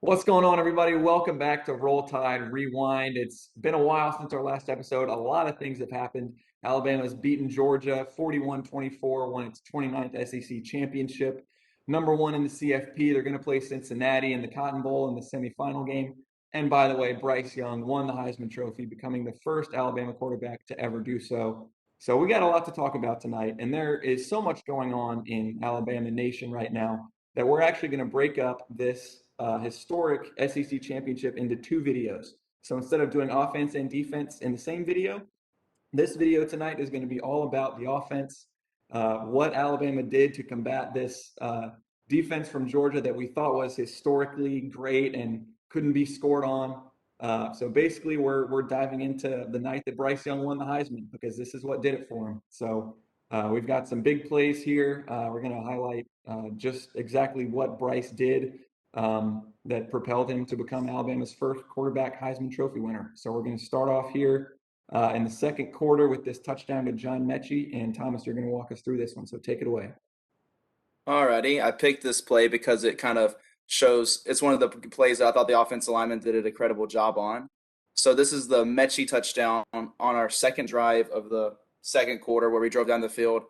What's going on, everybody? Welcome back to Roll Tide Rewind. It's been a while since our last episode. A lot of things have happened. Alabama's beaten Georgia 41-24, won its 29th SEC championship. Number one in the CFP. They're going to play Cincinnati in the Cotton Bowl in the semifinal game. And by the way, Bryce Young won the Heisman Trophy, becoming the first Alabama quarterback to ever do so. So we got a lot to talk about tonight. And there is so much going on in Alabama Nation right now that we're actually going to break up this historic SEC championship into two videos. So instead of doing offense and defense in the same video, this video tonight is going to be all about the offense, what Alabama did to combat this defense from Georgia that we thought was historically great and couldn't be scored on. So basically, we're diving into the night that Bryce Young won the Heisman because this is what did it for him. So we've got some big plays here. We're going to highlight just exactly what Bryce did that propelled him to become Alabama's first quarterback Heisman Trophy winner. So we're going to start off here in the second quarter with this touchdown to John Mechie. And Thomas, you're going to walk us through this one. So take it away. Alrighty, I picked this play because it kind of shows it's one of the plays that I thought the offensive lineman did an incredible job on. So this is the Mechie touchdown on our second drive of the second quarter where we drove down the field.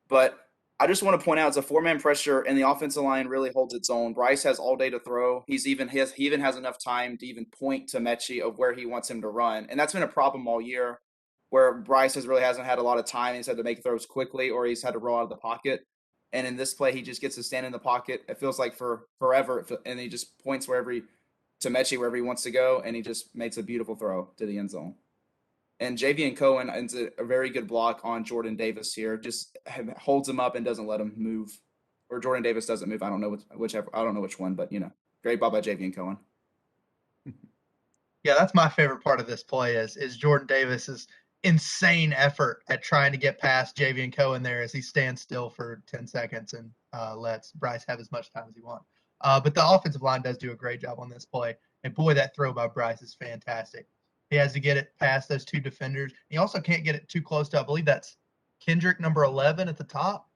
But I just want to point out it's a four-man pressure and the offensive line really holds its own. Bryce has all day to throw. He even has enough time to even point to Mechie of where he wants him to run. And that's been a problem all year where Bryce hasn't had a lot of time. He's had to make throws quickly or he's had to roll out of the pocket. And in this play, he just gets to stand in the pocket. It feels like for forever, and he just points to Mechie wherever he wants to go, and he just makes a beautiful throw to the end zone. And JV Cohen ends a very good block on Jordan Davis here, just holds him up and doesn't let him move, or Jordan Davis doesn't move. I don't know which one, but great ball by JV Cohen. Yeah, that's my favorite part of this play is Jordan Davis's insane effort at trying to get past Javian Cohen there as he stands still for 10 seconds and lets Bryce have as much time as he wants. But the offensive line does do a great job on this play. And boy, that throw by Bryce is fantastic. He has to get it past those two defenders. He also can't get it too close to, I believe that's Kendrick, number 11 at the top.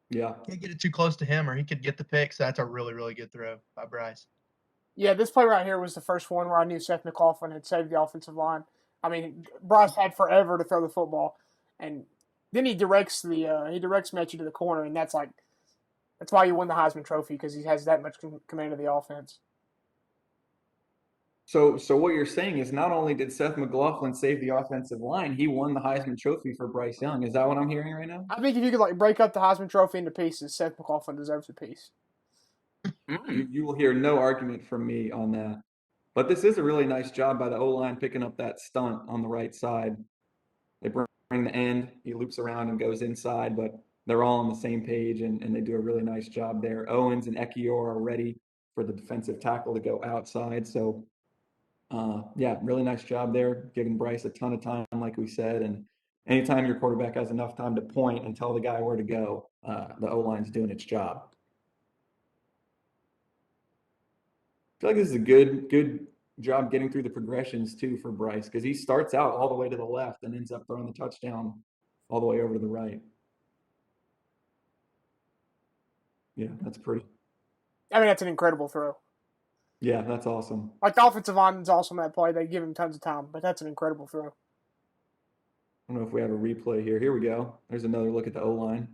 Yeah. Can't get it too close to him or he could get the pick. So that's a really, really good throw by Bryce. Yeah, this play right here was the first one where I knew Seth McLaughlin had saved the offensive line. I mean, Bryce had forever to throw the football, and then he directs Mechie to the corner, and that's why he won the Heisman Trophy because he has that much command of the offense. So what you're saying is not only did Seth McLaughlin save the offensive line, he won the Heisman Trophy for Bryce Young. Is that what I'm hearing right now? I think if you could break up the Heisman Trophy into pieces, Seth McLaughlin deserves a piece. You will hear no argument from me on that. But this is a really nice job by the O-line picking up that stunt on the right side. They bring the end, he loops around and goes inside, but they're all on the same page, and they do a really nice job there. Owens and Ekiyor are ready for the defensive tackle to go outside. So, yeah, really nice job there, giving Bryce a ton of time, like we said. And anytime your quarterback has enough time to point and tell the guy where to go, the O-line's doing its job. I feel like this is a good job getting through the progressions too for Bryce because he starts out all the way to the left and ends up throwing the touchdown all the way over to the right. Yeah, that's pretty. I mean, that's an incredible throw. Yeah, that's awesome. The offensive line is awesome that play. They give him tons of time, but that's an incredible throw. I don't know if we have a replay here. Here we go. There's another look at the O-line.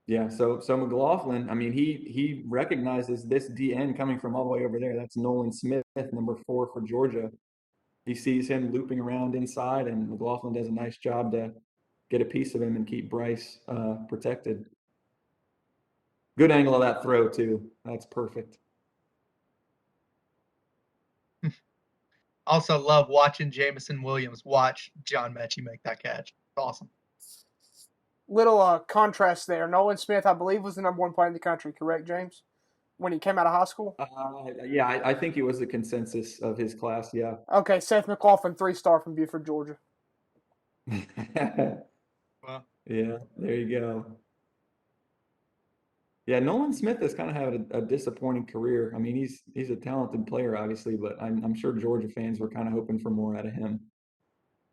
Yeah, so McLaughlin, I mean, he recognizes this DN coming from all the way over there. That's Nolan Smith, number 4 for Georgia. He sees him looping around inside, and McLaughlin does a nice job to get a piece of him and keep Bryce protected. Good angle of that throw, too. That's perfect. Also love watching Jameson Williams watch John Mechie make that catch. It's awesome. Little contrast there. Nolan Smith, I believe, was the number 1 player in the country, correct, James? When he came out of high school? Yeah, I think he was the consensus of his class, yeah. Okay, Seth McLaughlin, 3-star from Buford, Georgia. Well, yeah, there you go. Yeah, Nolan Smith has kind of had a disappointing career. I mean, he's a talented player, obviously, but I'm sure Georgia fans were kind of hoping for more out of him.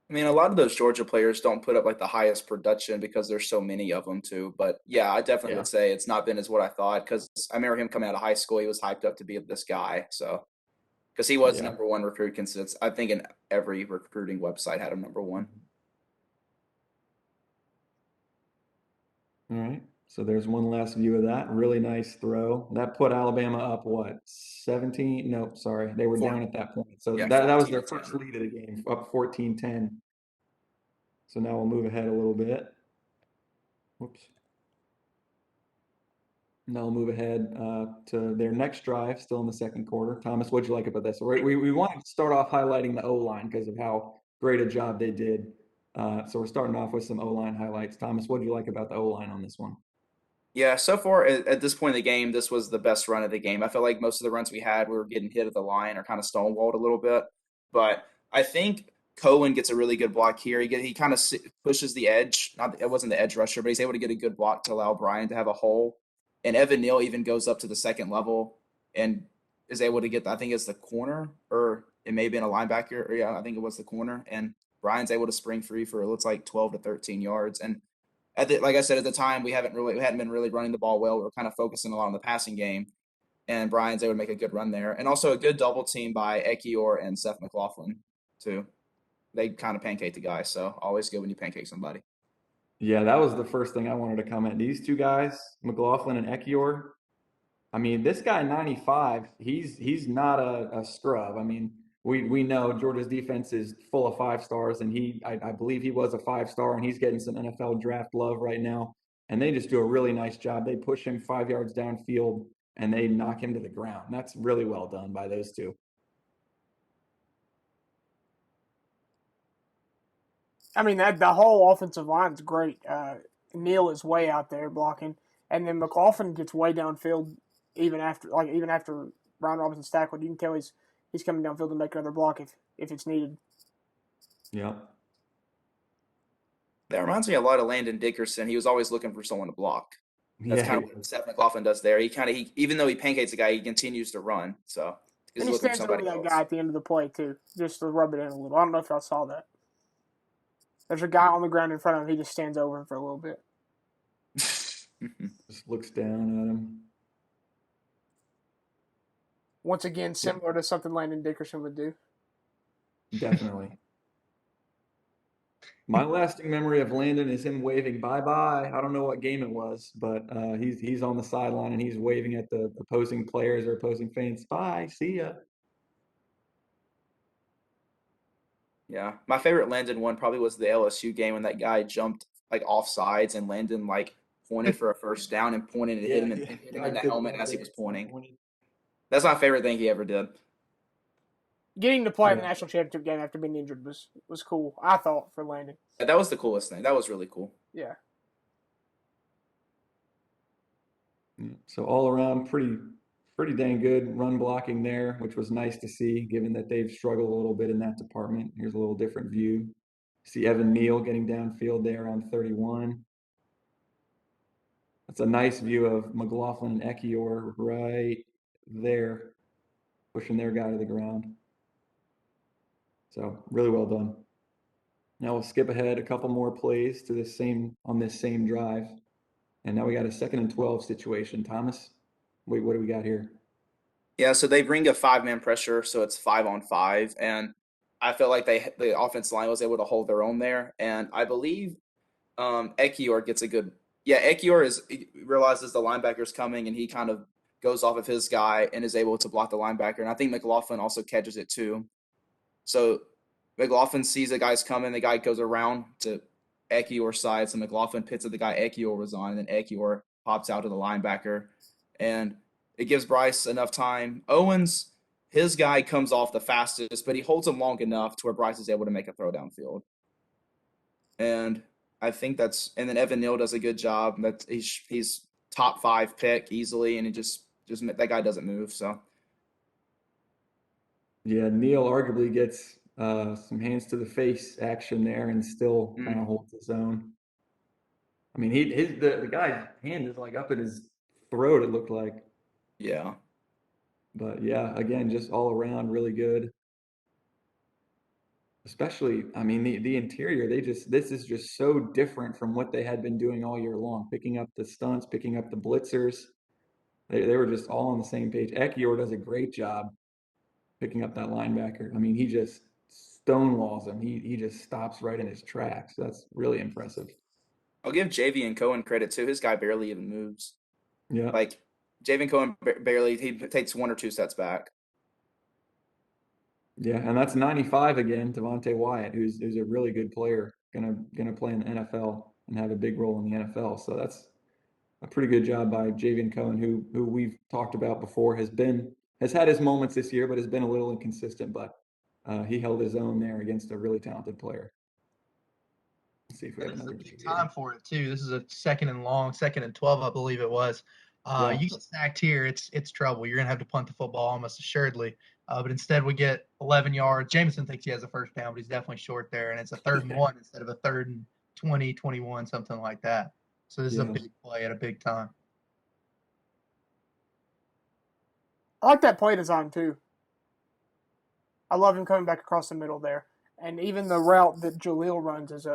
I mean, a lot of those Georgia players don't put up like the highest production because there's so many of them too. But yeah, I definitely Yeah. would say it's not been as what I thought because I remember him coming out of high school. He was hyped up to be this guy. So because he was Yeah. number one recruit, since I think in every recruiting website had him number one. All right. So there's one last view of that. Really nice throw. That put Alabama up, what, 17? Nope, sorry. They were down at that point. So Yeah, that was 14 their to first 10. lead of the game, up 14-10. So now we'll move ahead a little bit. Whoops. Now we'll move ahead to their next drive, still in the second quarter. Thomas, what'd you like about this? We wanted to start off highlighting the O-line because of how great a job they did. So we're starting off with some O-line highlights. Thomas, what'd you like about the O-line on this one? Yeah, so far at this point in the game, this was the best run of the game. I feel like most of the runs we had, we were getting hit at the line or kind of stonewalled a little bit. But I think Cohen gets a really good block here. He kind of pushes the edge. Not it wasn't the edge rusher, but he's able to get a good block to allow Brian to have a hole. And Evan Neal even goes up to the second level and is able to get, I think it's the corner, or it may have been a linebacker. Or yeah, I think it was the corner. And Brian's able to spring free for it looks like 12 to 13 yards. And like I said at the time, we hadn't been really running the ball well. We were kind of focusing a lot on the passing game, and Brian's able to make a good run there, and also a good double team by Ekiyor and Seth McLaughlin too. They kind of pancake the guy, so always good when you pancake somebody. Yeah, that was the first thing I wanted to comment. These two guys, McLaughlin and Ekiyor. I mean, this guy 95, he's not a scrub. I mean, we know Georgia's defense is full of 5 stars, and I believe he was a 5 star, and he's getting some NFL draft love right now. And they just do a really nice job. They push him 5 yards downfield, and they knock him to the ground. That's really well done by those two. I mean, that the whole offensive line's great. Neal is way out there blocking, and then McLaughlin gets way downfield even after Brian Robinson's tackled. You can tell he's coming downfield to make another block if it's needed. Yeah. That reminds me a lot of Landon Dickerson. He was always looking for someone to block. That's Yeah. kind of what Seth McLaughlin does there. He even though he pancakes a guy, he continues to run. So he's And he looking for stands over somebody that guy else. at the end of the play too, just to rub it in a little. I don't know if y'all saw that. There's a guy on the ground in front of him. He just stands over him for a little bit. Just looks down at him. Once again, similar to something Landon Dickerson would do. Definitely. My lasting memory of Landon is him waving bye-bye. I don't know what game it was, but he's on the sideline and he's waving at the opposing players or opposing fans. Bye, see ya. Yeah, my favorite Landon one probably was the LSU game when that guy jumped like off sides and Landon like pointed for a first down and pointed and Yeah, and yeah. hit him I in the did helmet that as he there was at some pointing. point. That's my favorite thing he ever did. Getting to play in the Yeah. national championship game after being injured was cool. I thought for Landon. That was the coolest thing. That was really cool. Yeah. So all around, pretty dang good run blocking there, which was nice to see, given that they've struggled a little bit in that department. Here's a little different view. See Evan Neal getting downfield there on 31. That's a nice view of McLaughlin and Ekiyor right there, pushing their guy to the ground. So really well done. Now we'll skip ahead a couple more plays to this same drive. And now we got a 2nd and 12 situation. Thomas, wait, what do we got here? Yeah, so they bring a 5-man pressure, so it's 5-on-5, and I felt like the offense line was able to hold their own there, and I believe Ekiyor gets a good. Yeah, he realizes the linebacker's coming, and he kind of goes off of his guy and is able to block the linebacker, and I think McLaughlin also catches it too. So McLaughlin sees the guy's coming, the guy goes around to Ekiyor's side, so McLaughlin pits at the guy Ekiyor was on, and then Ekiyor pops out to the linebacker, and it gives Bryce enough time. Owens, his guy comes off the fastest, but he holds him long enough to where Bryce is able to make a throw downfield. And I think and then Evan Neal does a good job. He's top 5 pick easily, and he just that guy doesn't move. So Yeah, Neal arguably gets some hands to the face action there and still kind of holds his own. I mean, the guy's hand is like up in his throat, it looked like. yeah. But yeah, again, just all around really good. Especially, I mean, the interior, this is just so different from what they had been doing all year long, picking up the stunts, picking up the blitzers. They were just all on the same page. Ekiyor does a great job picking up that linebacker. I mean, he just stonewalls him. He just stops right in his tracks. That's really impressive. I'll give Javian Cohen credit too. His guy barely even moves. Yeah. Like Javian Cohen barely, he takes 1 or 2 steps back. Yeah, and that's 95 again, Devontae Wyatt, who's a really good player, gonna play in the NFL and have a big role in the NFL. So that's a pretty good job by Javian Cohen, who we've talked about before, has had his moments this year, but has been a little inconsistent. But he held his own there against a really talented player. Let's see if we have This is a another big video. time for it too. This is a 2nd and long, 2nd and 12, I believe it was. Yeah. You get sacked here, it's trouble. You're gonna have to punt the football almost assuredly. But instead, we get 11 yards. Jameson thinks he has a first down, but he's definitely short there, and it's a 3rd and 1 instead of a 3rd and 20, 21, something like that. So this is a Yeah. big play at a big time. I like that play design too. I love him coming back across the middle there, and even the route that Jaleel runs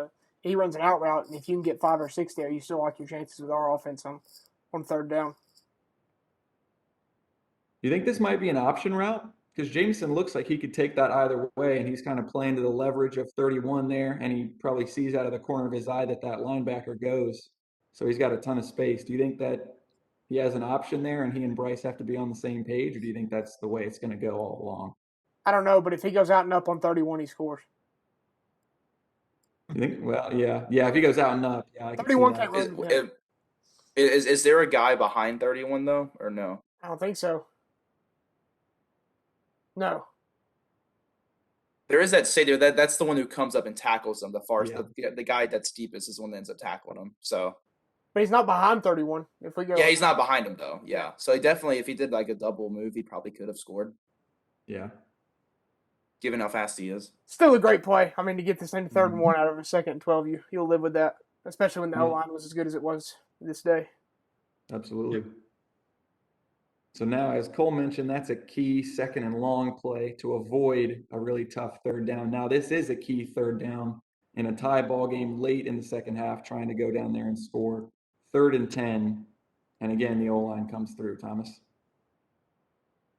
he runs an out route, and if you can get 5 or 6 there, you still like your chances with our offense on 3rd down. Do you think this might be an option route? Because Jameson looks like he could take that either way, and he's kind of playing to the leverage of 31 there, and he probably sees out of the corner of his eye that linebacker goes. So he's got a ton of space. Do you think that he has an option there, and he and Bryce have to be on the same page, or do you think that's the way it's going to go all along? I don't know, but if he goes out and up on 31, he scores. You think? Well, yeah. If he goes out and up, yeah, I can see 31 that. can't run. Is there a guy behind 31 though, or no? I don't think so. No. There is that Sadio, that's the one who comes up and tackles him. Yeah. The guy that's deepest is the one that ends up tackling him. So But he's not behind 31. If we go, yeah, he's not behind him though. Yeah, so he definitely, if he did like a double move, he probably could have scored, Yeah. given how fast he is. Still a great play. I mean, to get this into 3rd and 1 out of a 2nd and 12, you'll live with that, especially when the O-line was as good as it was this day. Absolutely. So now, as Cole mentioned, that's a key 2nd and long play to avoid a really tough 3rd down. Now, this is a key 3rd down in a tie ball game late in the 2nd half, trying to go down there and score. 3rd and 10. And again, the O-line comes through, Thomas.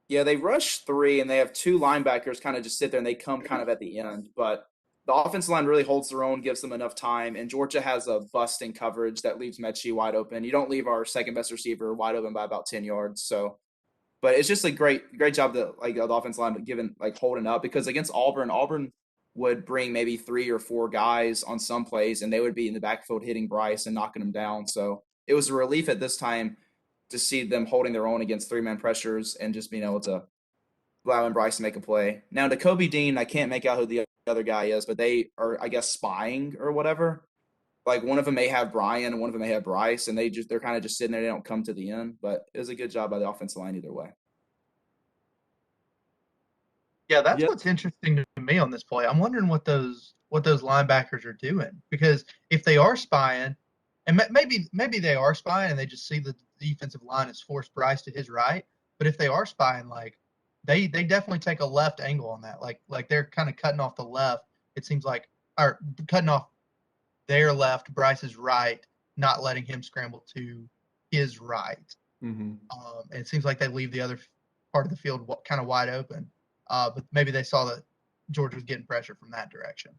Yeah, they rush 3 and they have 2 linebackers kind of just sit there and they come kind of at the end. But the offensive line really holds their own, gives them enough time. And Georgia has a busting coverage that leaves Mechie wide open. You don't leave our second best receiver wide open by about 10 yards. So, but it's just a great job that like the offensive line given like holding up, because against Auburn would bring maybe 3 or 4 guys on some plays and they would be in the backfield hitting Bryce and knocking him down. So it was a relief at this time to see them holding their own against 3-man pressures and just being able to allowing Bryce to make a play. Now to Kobe Dean, I can't make out who the other guy is, but they are, I guess, spying or whatever. Like one of them may have Brian and one of them may have Bryce, and they're kind of just sitting there. They don't come to the end, but it was a good job by the offensive line either way. Yeah, that's what's interesting to me on this play. I'm wondering what those linebackers are doing, because if they are spying, and maybe they are spying and they just see the defensive line has forced Bryce to his right, but if they are spying, like they definitely take a left angle on that, like they're kind of cutting off the left. It seems like, or cutting off their left, Bryce's right, not letting him scramble to his right. Mm-hmm. And it seems like they leave the other part of the field kind of wide open. But maybe they saw that Georgia was getting pressure from that direction.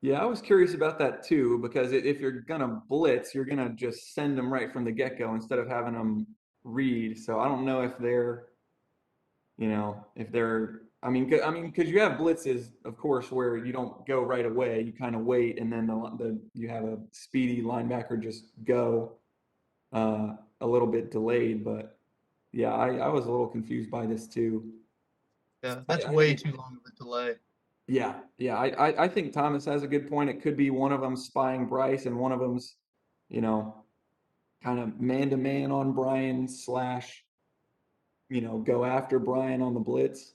Yeah, I was curious about that too, because if you're going to blitz, you're going to just send them right from the get-go instead of having them read. So I don't know if they're, I mean, because you have blitzes, of course, where you don't go right away. You kind of wait, and then you have a speedy linebacker just go a little bit delayed. But yeah, I was a little confused by this too. Yeah, that's way too long of a delay. Yeah. I think Thomas has a good point. It could be one of them spying Bryce and one of them's, kind of man-to-man on Brian / go after Brian on the blitz.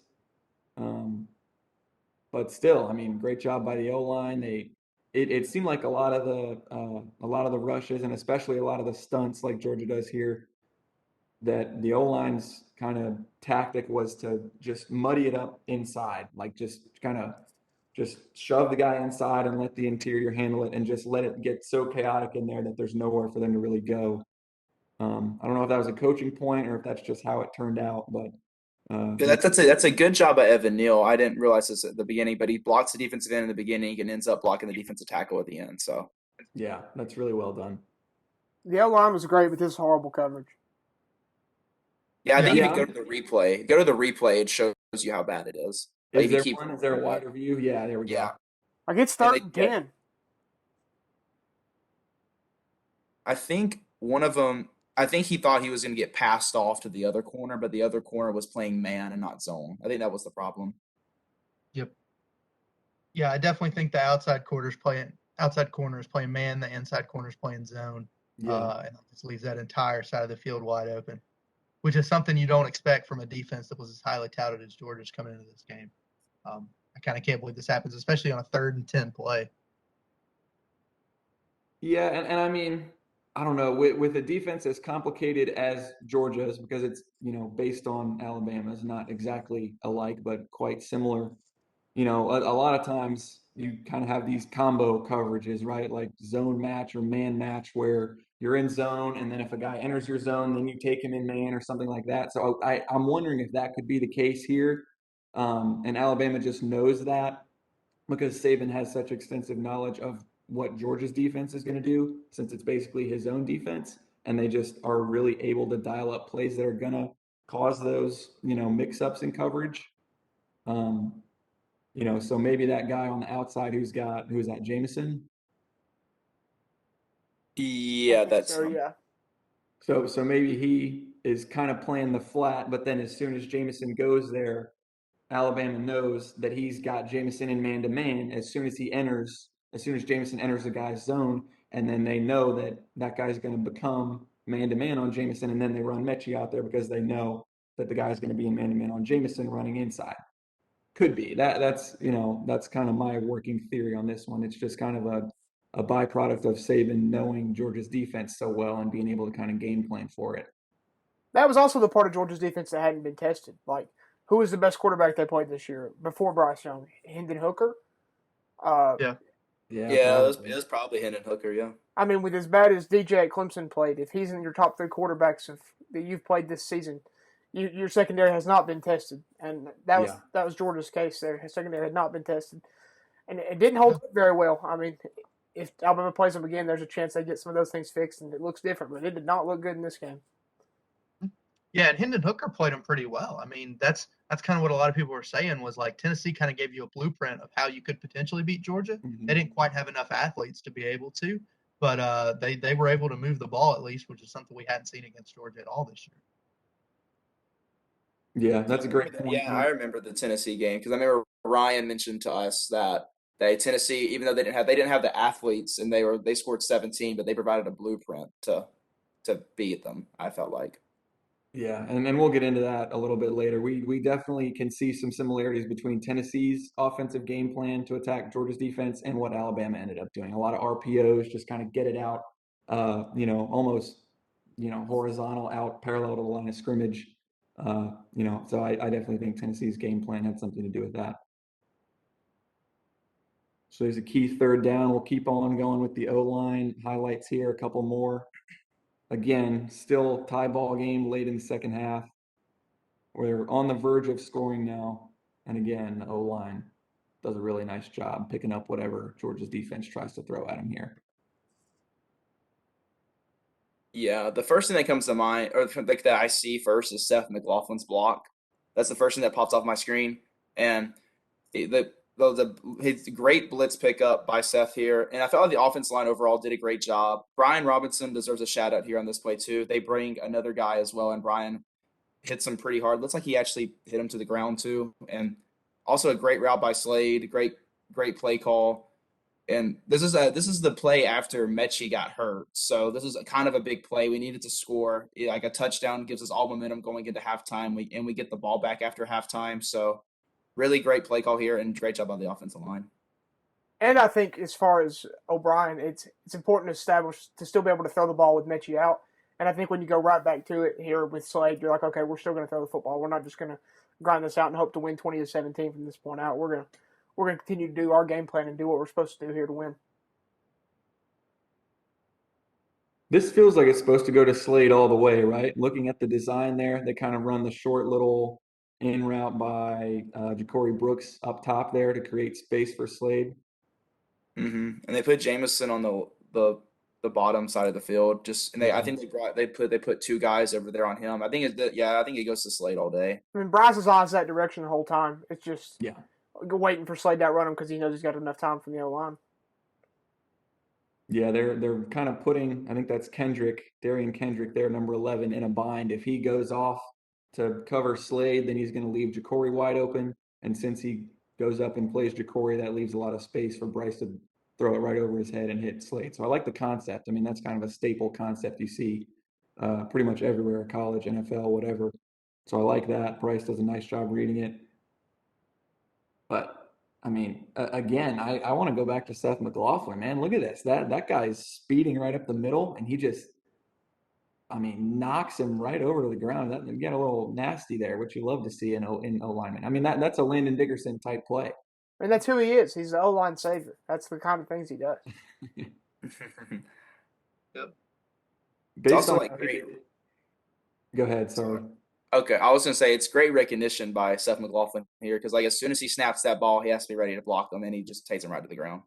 But still, I mean, great job by the O-line. It seemed like a lot of the rushes and especially a lot of the stunts like Georgia does here that the O-line's kind of tactic was to just muddy it up inside, like just shove the guy inside and let the interior handle it and just let it get so chaotic in there that there's nowhere for them to really go. I don't know if that was a coaching point or if that's just how it turned out, but Yeah, that's a good job by Evan Neal. I didn't realize this at the beginning, but he blocks the defensive end in the beginning and ends up blocking the defensive tackle at the end. So yeah, that's really well done. The O-line was great, but this is horrible coverage. yeah, I think Yeah. if you go to the replay, it shows you how bad it is. Like Is if you there keep one? Is there a wider view? Yeah, there we go. Yeah. Like it's And 3rd and 10. I think one of them, I think he thought he was going to get passed off to the other corner, but the other corner was playing man and not zone. I think that was the problem. Yep. Yeah, I definitely think the outside corner is playing man, the inside corner is playing zone. Yeah. And that just leaves that entire side of the field wide open, which is something you don't expect from a defense that was as highly touted as Georgia's coming into this game. I kind of can't believe this happens, especially on a 3rd and 10 play. Yeah, and I mean, I don't know, with a defense as complicated as Georgia's, because it's, based on Alabama's, not exactly alike, but quite similar. A lot of times you kind of have these combo coverages, right? Like zone match or man match where you're in zone, and then if a guy enters your zone, then you take him in man or something like that. So I'm wondering if that could be the case here. And Alabama just knows that because Saban has such extensive knowledge of what Georgia's defense is going to do, since it's basically his own defense, and they just are really able to dial up plays that are going to cause those, mix-ups in coverage. So maybe that guy on the outside who is that, Jameson? Yeah, that's So yeah. So maybe he is kind of playing the flat, but then as soon as Jameson goes there, Alabama knows that he's got Jameson in man to man as soon as Jameson enters the guy's zone, and then they know that that guy's going to become man to man on Jameson, and then they run Mechie out there because they know that the guy's going to be in man to man on Jameson running inside. Could be that's kind of my working theory on this one. It's just kind of a byproduct of Saban knowing Georgia's defense so well and being able to kind of game plan for it. That was also the part of Georgia's defense that hadn't been tested. Like, who was the best quarterback they played this year before Bryce Young? Hendon Hooker? Yeah. it was probably Hendon Hooker. Yeah. I mean, with as bad as DJ at Clemson played, if he's in your top 3 quarterbacks that you've played this season, your secondary has not been tested, and that was Georgia's case there. His secondary had not been tested, and it didn't hold up very well. I mean, if Alabama plays them again, there's a chance they get some of those things fixed, and it looks different. But it did not look good in this game. Yeah, and Hendon Hooker played him pretty well. I mean, that's kind of what a lot of people were saying was like Tennessee kind of gave you a blueprint of how you could potentially beat Georgia. Mm-hmm. They didn't quite have enough athletes to be able to, but they were able to move the ball at least, which is something we hadn't seen against Georgia at all this year. Yeah, that's a great point. Yeah, I remember the Tennessee game because I remember Ryan mentioned to us that Tennessee, even though they didn't have the athletes and they scored 17, but they provided a blueprint to beat them. I felt like. Yeah, and we'll get into that a little bit later. We definitely can see some similarities between Tennessee's offensive game plan to attack Georgia's defense and what Alabama ended up doing. A lot of RPOs, just kind of get it out, almost, horizontal out, parallel to the line of scrimmage. So I definitely think Tennessee's game plan had something to do with that. So there's a key 3rd down. We'll keep on going with the O-line highlights here, a couple more. Again, still tie ball game late in the second half. We're on the verge of scoring now. And again, the O-line does a really nice job picking up whatever Georgia's defense tries to throw at them here. Yeah, the first thing that comes to mind, or like that I see first, is Seth McLaughlin's block. That's the first thing that pops off my screen, and his great blitz pickup by Seth here, and I felt like the offense line overall did a great job. Brian Robinson deserves a shout out here on this play too. They bring another guy as well, and Brian hits him pretty hard. Looks like he actually hit him to the ground too, and also a great route by Slade. Great play call. And this is the play after Mechie got hurt. So this is kind of a big play. We needed to score. Like a touchdown gives us all momentum going into halftime. We get the ball back after halftime. So really great play call here and great job on the offensive line. And I think as far as O'Brien, it's important to still be able to throw the ball with Mechie out. And I think when you go right back to it here with Slade, you're like, okay, we're still going to throw the football. We're not just going to grind this out and hope to win 20-17 from this point out. We're going to continue to do our game plan and do what we're supposed to do here to win. This feels like it's supposed to go to Slade all the way, right? Looking at the design there, they kind of run the short little in route by Ja'Cory Brooks up top there to create space for Slade. And they put Jameson on the bottom side of the field. I think they put two guys over there on him. I think it goes to Slade all day. I mean, Bryce's eyes that direction the whole time. It's just Yeah, waiting for Slade to outrun him because he knows he's got enough time from the O-line. yeah, they're kind of putting, I think that's Darian Kendrick there, number 11, in a bind. If he goes off to cover Slade, then he's going to leave Ja'Cory wide open. And since he goes up and plays Ja'Cory, that leaves a lot of space for Bryce to throw it right over his head and hit Slade. So I like the concept. I mean, that's kind of a staple concept you see pretty much everywhere, college, NFL, whatever. So I like that. Bryce does a nice job reading it. But I mean, again, I want to go back to Seth McLaughlin, man. Look at this. That guy's speeding right up the middle, and he just, I mean, knocks him right over to the ground. That get a little nasty there, which you love to see in O-lineman. I mean, that's a Landon Dickerson type play. And that's who he is. He's the O-line savior. That's the kind of things he does. Yep. It's also like great. Go ahead, sorry. Okay, I was gonna say it's great recognition by Seth McLaughlin here because like as soon as he snaps that ball, he has to be ready to block them, and he just takes him right to the ground.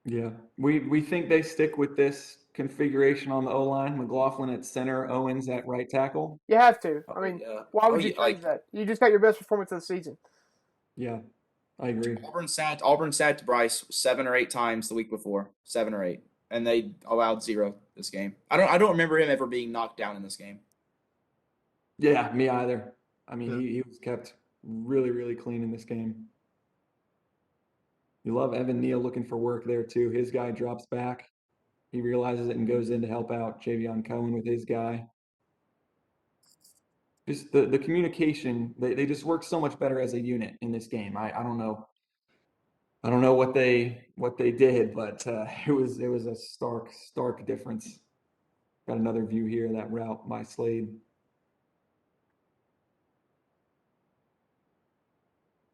Yeah, we think they stick with this configuration on the O-line. McLaughlin at center, Owens at right tackle. You have to. I mean, why would you change that? You just got your best performance of the season. Yeah, I agree. Auburn sacked Bryce 7 or 8 times the week before, 7 or 8, and they allowed 0 this game. I don't remember him ever being knocked down in this game. Yeah, me either. I mean, he was kept really, really clean in this game. You love Evan Neal looking for work there too. His guy drops back. He realizes it and goes in to help out Javion Cohen with his guy. Just the communication, they just work so much better as a unit in this game. I don't know. I don't know what they did, but it was a stark difference. Got another view here of that route by Slade.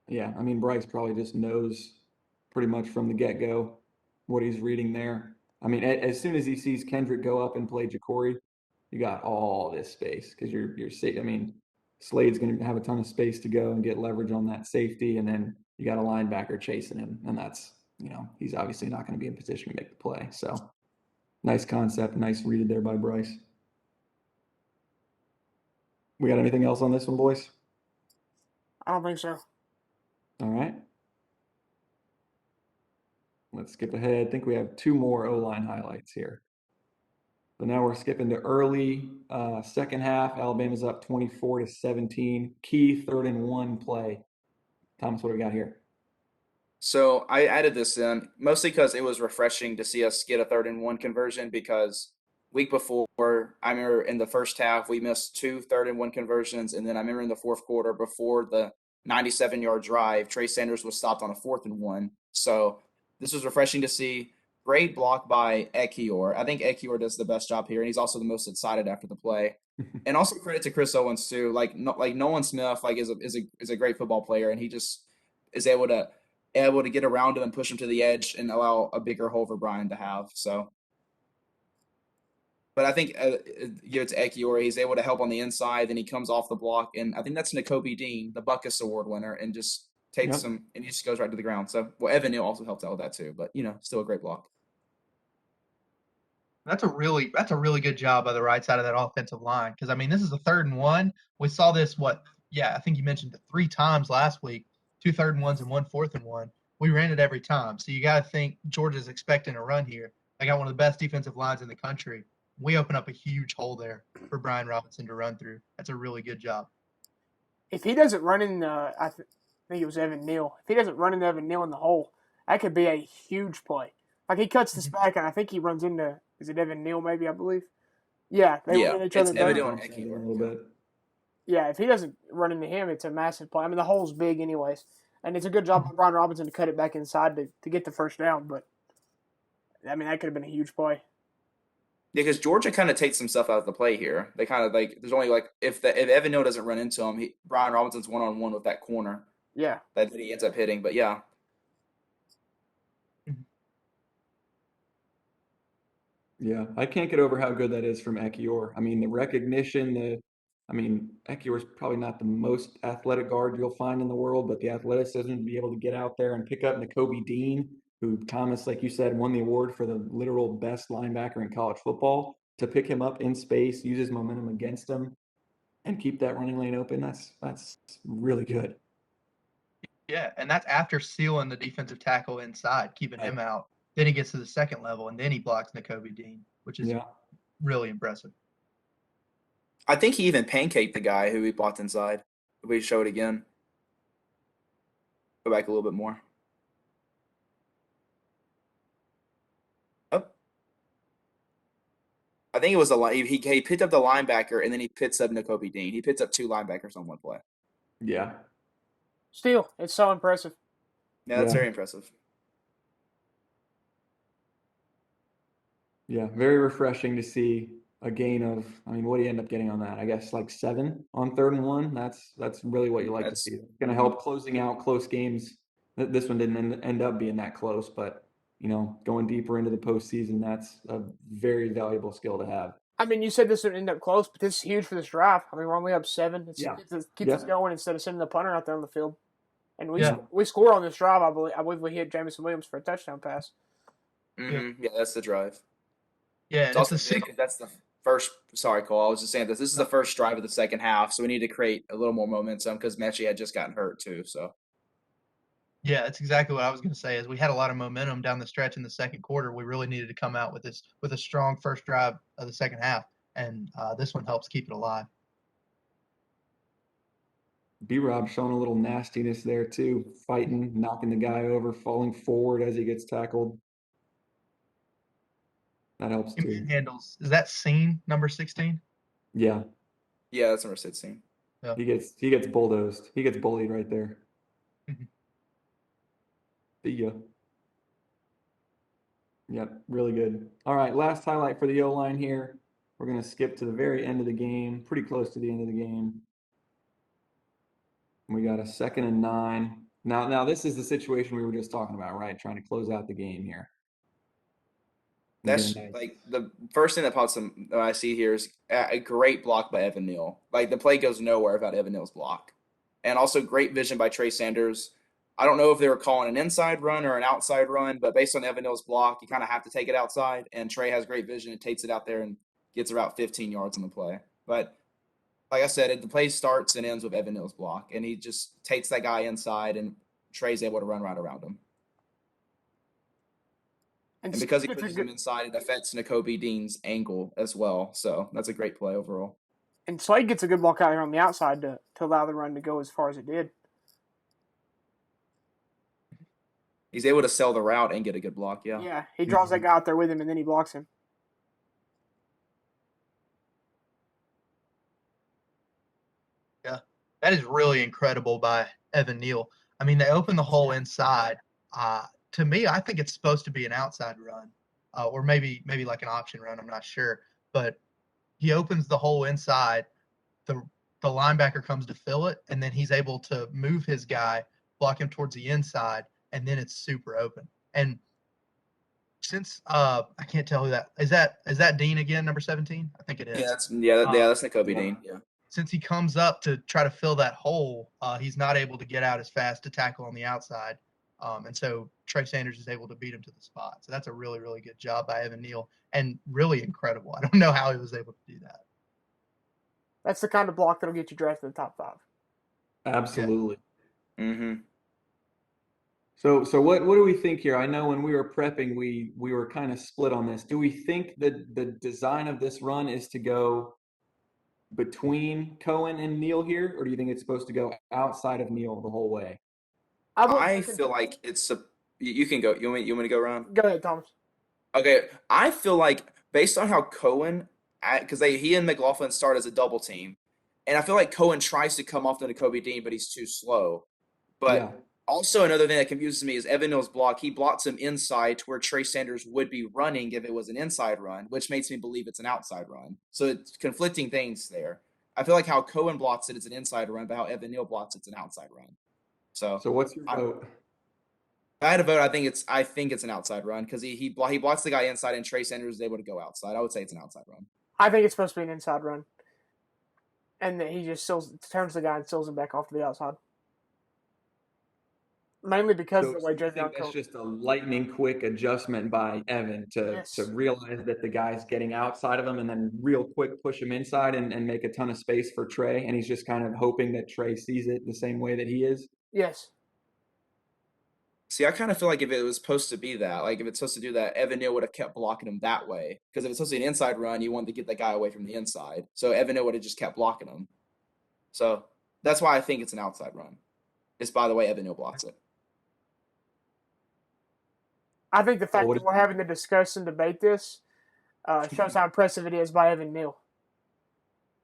Yeah, I mean, Bryce probably just knows pretty much from the get-go what he's reading there. I mean, as soon as he sees Kendrick go up and play Ja'Cory, you got all this space because you're safe. I mean, Slade's going to have a ton of space to go and get leverage on that safety, and then you got a linebacker chasing him, and that's, he's obviously not going to be in position to make the play. So, nice concept, nice read there by Bryce. We got anything else on this one, boys? I don't think so. All right. Let's skip ahead. I think we have 2 more O-line highlights here. So now we're skipping to early second half. Alabama's up 24-17. Key 3rd and 1 play. Thomas, what do we got here? So I added this in mostly because it was refreshing to see us get a 3rd and 1 conversion because week before, I remember in the first half, we missed 2 3rd and 1 conversions. And then I remember in the fourth quarter before the 97-yard drive, Trey Sanders was stopped on a 4th and 1. So this was refreshing to see. Great block by Ekiyor. I think Ekiyor does the best job here, and he's also the most excited after the play. And also credit to Chris Owens too. Like Nolan Smith, is a great football player, and he just is able to get around him and push him to the edge and allow a bigger hole for Brian to have. So, but I think it's Ekiyor. He's able to help on the inside, then he comes off the block, and I think that's Nakobe Dean, the Buckus Award winner, and just takes him and he just goes right to the ground. So, Evan Neal also helped out with that too, but still a great block. That's a really good job by the right side of that offensive line because, I mean, this is a 3rd and 1. We saw this, I think you mentioned it 3 times last week, 2 3rd and 1s and 1 4th and 1. We ran it every time. So you got to think Georgia's expecting a run here. They got one of the best defensive lines in the country. We open up a huge hole there for Brian Robinson to run through. That's a really good job. If he doesn't run in, I think it was Evan Neal. If he doesn't run into Evan Neal in the hole, that could be a huge play. Like he cuts this back, and I think he runs into, is it Evan Neal maybe, I believe? Yeah, they run into each other. Evan Neal and Ekiyor a little bit. Yeah, if he doesn't run into him, it's a massive play. I mean, the hole's big anyways, and it's a good job by Brian Robinson to cut it back inside to get the first down, but, I mean, that could have been a huge play. Yeah, because Georgia kind of takes some stuff out of the play here. They kind of like there's only like if Evan Neal doesn't run into him, Brian Robinson's one-on-one with that corner Yeah. that he ends up hitting. But yeah, Yeah, I can't get over how good that is from Ekiyor. I mean, the recognition, Ekiyor's probably not the most athletic guard you'll find in the world, but the athleticism to be able to get out there and pick up Nakobe Dean, who Thomas, like you said, won the award for the literal best linebacker in college football, to pick him up in space, use his momentum against him, and keep that running lane open. That's really good. Yeah, and that's after sealing the defensive tackle inside, keeping him out. Then he gets to the second level, and then he blocks Nakobe Dean, which is really impressive. I think he even pancaked the guy who he blocked inside. If we show it again, go back a little bit more. Oh, I think it was he picked up the linebacker and then he picks up Nakobe Dean. He picks up two linebackers on one play. Yeah. Still, it's so impressive. Yeah, that's very impressive. Yeah, very refreshing to see a gain of, what do you end up getting on that? I guess like 7 on 3rd and 1. That's really what you like to see. It's going to help closing out close games. This one didn't end up being that close, but going deeper into the postseason, that's a very valuable skill to have. I mean, you said this would end up close, but this is huge for this drive. I mean, we're only up 7. It keeps us going instead of sending the punter out there on the field. And we score on this drive. I believe we hit Jameson Williams for a touchdown pass. Mm-hmm. Yeah, that's the drive. Yeah, it's also that's the first. Sorry, Cole. I was just saying this. This is the first drive of the second half, so we need to create a little more momentum because Mechie had just gotten hurt too. So. Yeah, that's exactly what I was going to say. Is we had a lot of momentum down the stretch in the second quarter. We really needed to come out with a strong first drive of the second half, and this one helps keep it alive. B-Rob showing a little nastiness there too, fighting, knocking the guy over, falling forward as he gets tackled. That helps too. Handles. Is that scene number 16? Yeah. Yeah, that's number 16. Yeah. He gets bulldozed. He gets bullied right there. See ya. Yep, really good. All right, last highlight for the O-line here. We're going to skip to the very end of the game, pretty close to the end of the game. We got a 2nd and 9. Now this is the situation we were just talking about, right? Trying to close out the game here. That's like the first thing that pops up that I see here is a great block by Evan Neal. Like the play goes nowhere without Evan Neal's block. And also great vision by Trey Sanders. I don't know if they were calling an inside run or an outside run, but based on Evan Neal's block, you kind of have to take it outside. And Trey has great vision and takes it out there and gets about 15 yards on the play. But like I said, the play starts and ends with Evan Neal's block. And he just takes that guy inside and Trey's able to run right around him. And because he pushes him inside, it affects Nakobe Dean's ankle as well. So that's a great play overall. And Slade gets a good block out here on the outside to allow the run to go as far as it did. He's able to sell the route and get a good block, yeah. Yeah, he draws that guy out there with him, and then he blocks him. Yeah, that is really incredible by Evan Neal. I mean, they open the hole inside. To me, I think it's supposed to be an outside run, or maybe like an option run. I'm not sure, but he opens the hole inside. The linebacker comes to fill it, and then he's able to move his guy, block him towards the inside, and then it's super open. And since I can't tell who that is, that Dean again, number 17? I think it is. That's Nakobe Dean. Yeah. Since he comes up to try to fill that hole, he's not able to get out as fast to tackle on the outside. And so Trey Sanders is able to beat him to the spot. So that's a really, really good job by Evan Neal and really incredible. I don't know how he was able to do that. That's the kind of block that'll get you drafted in the top 5. Absolutely. Yeah. Mm-hmm. So what do we think here? I know when we were prepping, we were kind of split on this. Do we think that the design of this run is to go between Cohen and Neal here, or do you think it's supposed to go outside of Neal the whole way? I feel like it's you can go. You want me to go around? Go ahead, Thomas. Okay, I feel like based on how Cohen, because he and McLaughlin start as a double team, and I feel like Cohen tries to come off to Nakobe Dean, but he's too slow. But Also, another thing that confuses me is Evan Neal's block. He blocks him inside to where Trey Sanders would be running if it was an inside run, which makes me believe it's an outside run. So it's conflicting things there. I feel like how Cohen blocks it's an inside run, but how Evan Neal blocks it's an outside run. So what's your vote? If I had a vote, I think it's an outside run because he blocks the guy inside and Trey Sanders is able to go outside. I would say it's an outside run. I think it's supposed to be an inside run, and that he just turns the guy and seals him back off to the outside. Mainly because of the way Javion Young. That's just a lightning quick adjustment by Evan to realize that the guy's getting outside of him and then real quick push him inside and make a ton of space for Trey. And he's just kind of hoping that Trey sees it the same way that he is. Yes. See, I kind of feel like if it was supposed to be that, like if it's supposed to do that, Evan Neal would have kept blocking him that way. Because if it's supposed to be an inside run, you want to get that guy away from the inside. So Evan Neal would have just kept blocking him. So that's why I think it's an outside run. It's by the way Evan Neal blocks it. I think the fact that we're having to discuss and debate this shows how impressive it is by Evan Neal.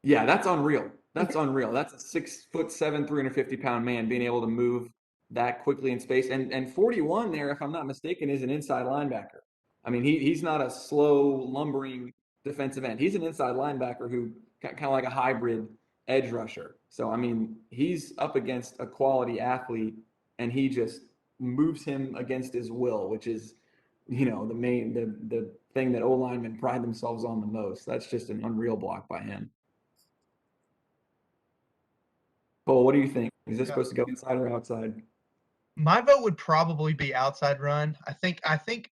Yeah, that's unreal. That's unreal. That's a 6'7", 350-pound man being able to move that quickly in space. And 41 there, if I'm not mistaken, is an inside linebacker. I mean, he's not a slow, lumbering defensive end. He's an inside linebacker who kind of like a hybrid edge rusher. So, I mean, he's up against a quality athlete, and he just moves him against his will, which is, the thing that O-linemen pride themselves on the most. That's just an unreal block by him. Cole, what do you think? Is this supposed to go inside or outside? My vote would probably be outside run. I think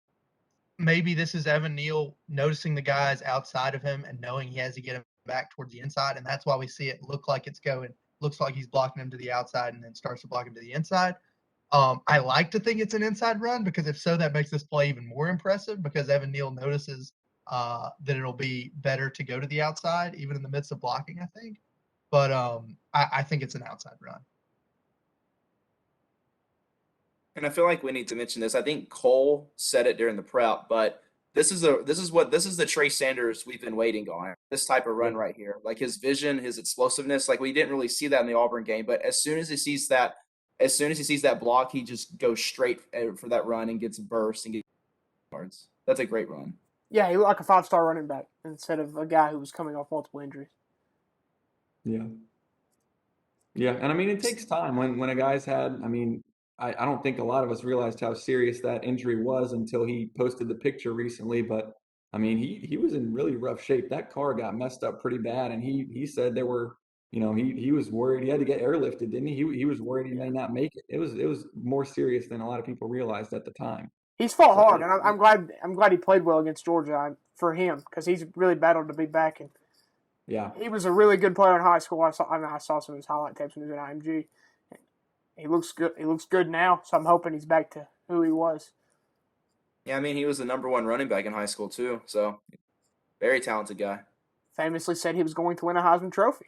maybe this is Evan Neal noticing the guys outside of him and knowing he has to get him back towards the inside, and that's why we see it looks like he's blocking him to the outside and then starts to block him to the inside. I like to think it's an inside run because if so, that makes this play even more impressive because Evan Neal notices that it'll be better to go to the outside even in the midst of blocking, I think. But I think it's an outside run. And I feel like we need to mention this. I think Cole said it during the prep, but this is the Trey Sanders we've been waiting on. This type of run right here, like his vision, his explosiveness. Like we didn't really see that in the Auburn game, but as soon as he sees that block, he just goes straight for that run and gets burst and gets yards. That's a great run. Yeah, he looked like a 5-star running back instead of a guy who was coming off multiple injuries. Yeah. Yeah, and I mean, it takes time when a guy's had, I mean, I don't think a lot of us realized how serious that injury was until he posted the picture recently. But I mean, he was in really rough shape. That car got messed up pretty bad, and he said there were, he was worried he had to get airlifted, didn't he? He was worried he may not make it. It was more serious than a lot of people realized at the time. He's fought hard, and I'm glad he played well against Georgia for him because he's really battled to be back. And yeah, he was a really good player in high school. I saw some of his highlight tapes when he was at IMG. He looks good. He looks good now, so I'm hoping he's back to who he was. Yeah, I mean, he was the number 1 running back in high school too, so very talented guy. Famously said he was going to win a Heisman Trophy.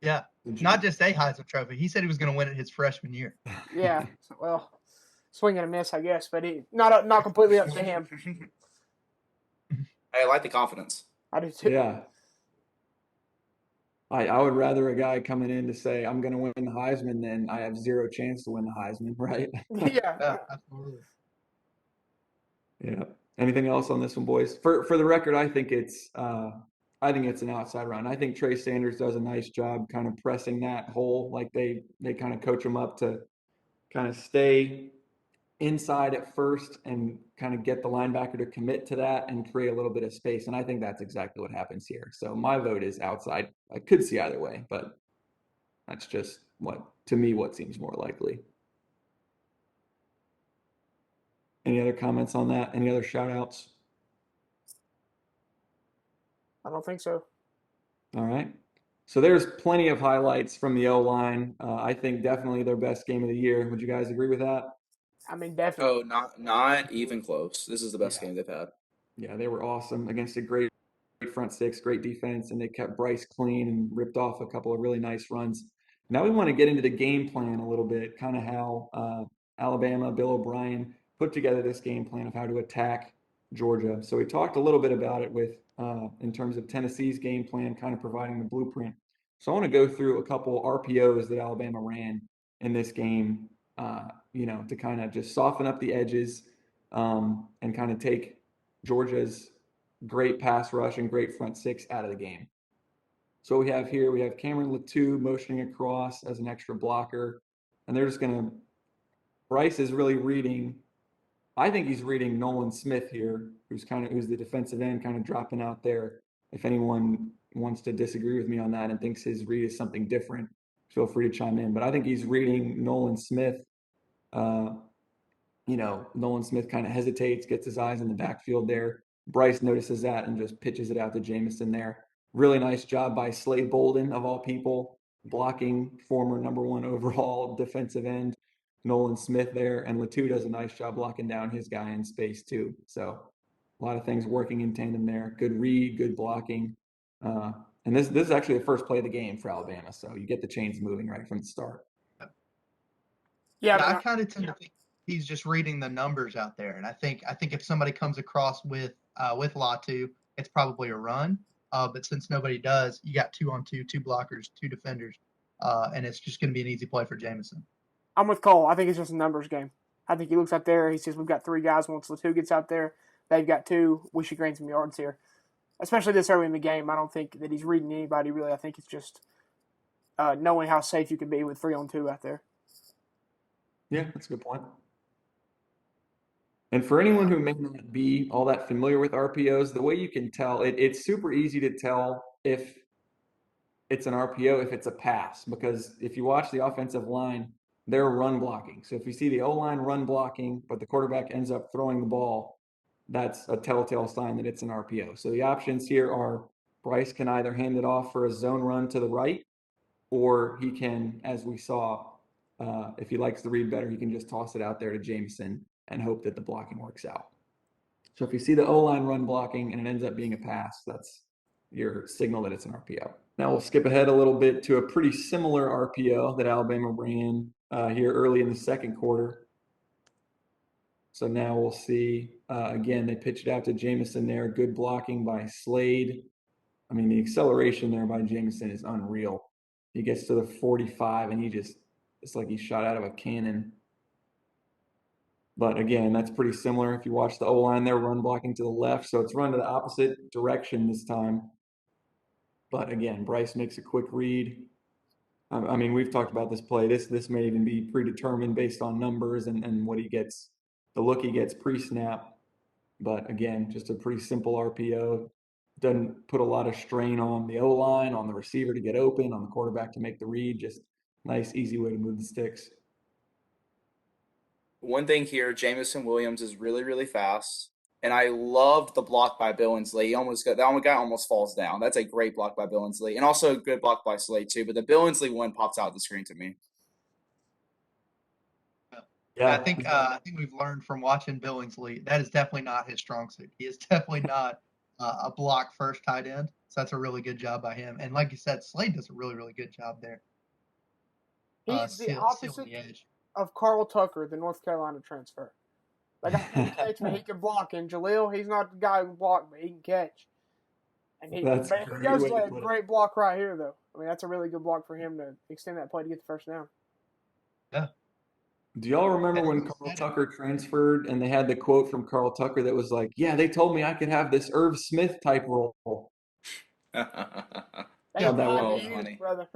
Yeah, not just a Heisman Trophy. He said he was going to win it his freshman year. Yeah, well, swing and a miss, I guess, but not completely up to him. I like the confidence. I do too. Yeah. I would rather a guy coming in to say, I'm going to win the Heisman than I have zero chance to win the Heisman, right? Yeah. Absolutely. Yeah. Anything else on this one, boys? For the record, I think it's an outside run. I think Trey Sanders does a nice job kind of pressing that hole. Like they kind of coach him up to kind of stay inside at first and kind of get the linebacker to commit to that and create a little bit of space. And I think that's exactly what happens here. So my vote is outside. I could see either way, but that's just what seems more likely. Any other comments on that? Any other shout outs? I don't think so. All right. So there's plenty of highlights from the O-line. I think definitely their best game of the year. Would you guys agree with that? I mean, definitely. Oh, not even close. This is the best game they've had. Yeah, they were awesome against a great front six, great defense, and they kept Bryce clean and ripped off a couple of really nice runs. Now we want to get into the game plan a little bit, kind of how Alabama, Bill O'Brien put together this game plan of how to attack Georgia. So we talked a little bit about it with in terms of Tennessee's game plan, kind of providing the blueprint. So I want to go through a couple RPOs that Alabama ran in this game to kind of just soften up the edges and kind of take Georgia's great pass rush and great front six out of the game. So we have Cameron Latou motioning across as an extra blocker, and they're just going to – Bryce is really reading – I think he's reading Nolan Smith here, who's the defensive end, kind of dropping out there. If anyone wants to disagree with me on that and thinks his read is something different, feel free to chime in. But I think he's reading Nolan Smith. Nolan Smith kind of hesitates, gets his eyes in the backfield there. Bryce notices that and just pitches it out to Jameson there. Really nice job by Slade Bolden, of all people, blocking former #1 overall defensive end Nolan Smith there. And Latou does a nice job blocking down his guy in space too. So a lot of things working in tandem there. Good read, good blocking. And this is actually the first play of the game for Alabama. So you get the chains moving right from the start. Yeah, I kind of tend to think he's just reading the numbers out there, and I think if somebody comes across with Latou, it's probably a run. But since nobody does, you got 2-on-2, 2 blockers, 2 defenders, and it's just going to be an easy play for Jameson. I'm with Cole. I think it's just a numbers game. I think he looks out there. He says, we've got 3 guys. Once Latou gets out there, they've got 2. We should gain some yards here, especially this early in the game. I don't think that he's reading anybody, really. I think it's just knowing how safe you can be with 3-on-2 out there. Yeah, that's a good point. And for anyone who may not be all that familiar with RPOs, the way you can tell, it's super easy to tell if it's an RPO, if it's a pass, because if you watch the offensive line, they're run blocking. So if you see the O-line run blocking, but the quarterback ends up throwing the ball, that's a telltale sign that it's an RPO. So the options here are Bryce can either hand it off for a zone run to the right, or he can, as we saw, if he likes the read better, he can just toss it out there to Jameson and hope that the blocking works out. So if you see the O-line run blocking and it ends up being a pass, that's your signal that it's an RPO. Now we'll skip ahead a little bit to a pretty similar RPO that Alabama ran here early in the second quarter. So now we'll see, again, they pitched out to Jameson there. Good blocking by Slade. I mean, the acceleration there by Jameson is unreal. He gets to the 45 and it's like he shot out of a cannon. But again, that's pretty similar. If you watch the O-line, they're run blocking to the left, so it's run to the opposite direction this time. But again, Bryce makes a quick read. I mean, we've talked about this play. This may even be predetermined based on numbers and what he gets, the look he gets pre-snap. But again, just a pretty simple RPO. Doesn't put a lot of strain on the O-line, on the receiver to get open, on the quarterback to make the read. Just nice, easy way to move the sticks. One thing here, Jameson Williams is really, really fast. And I loved the block by Billingsley. That guy almost falls down. That's a great block by Billingsley. And also a good block by Slade, too. But the Billingsley one pops out the screen to me. Yeah. I think we've learned from watching Billingsley, that is definitely not his strong suit. He is definitely not a block first tight end. So that's a really good job by him. And like you said, Slade does a really, really good job there. He's the opposite of Carl Tucker, the North Carolina transfer. Like, I can catch, but he can block. And Jaleel, he's not the guy who can block, but he can catch. And he does a great block right here, though. I mean, that's a really good block for him to extend that play to get the first down. Yeah. Do y'all remember when Carl Tucker transferred and they had the quote from Carl Tucker that was like, yeah, they told me I could have this Irv Smith type role? That was funny. Brother.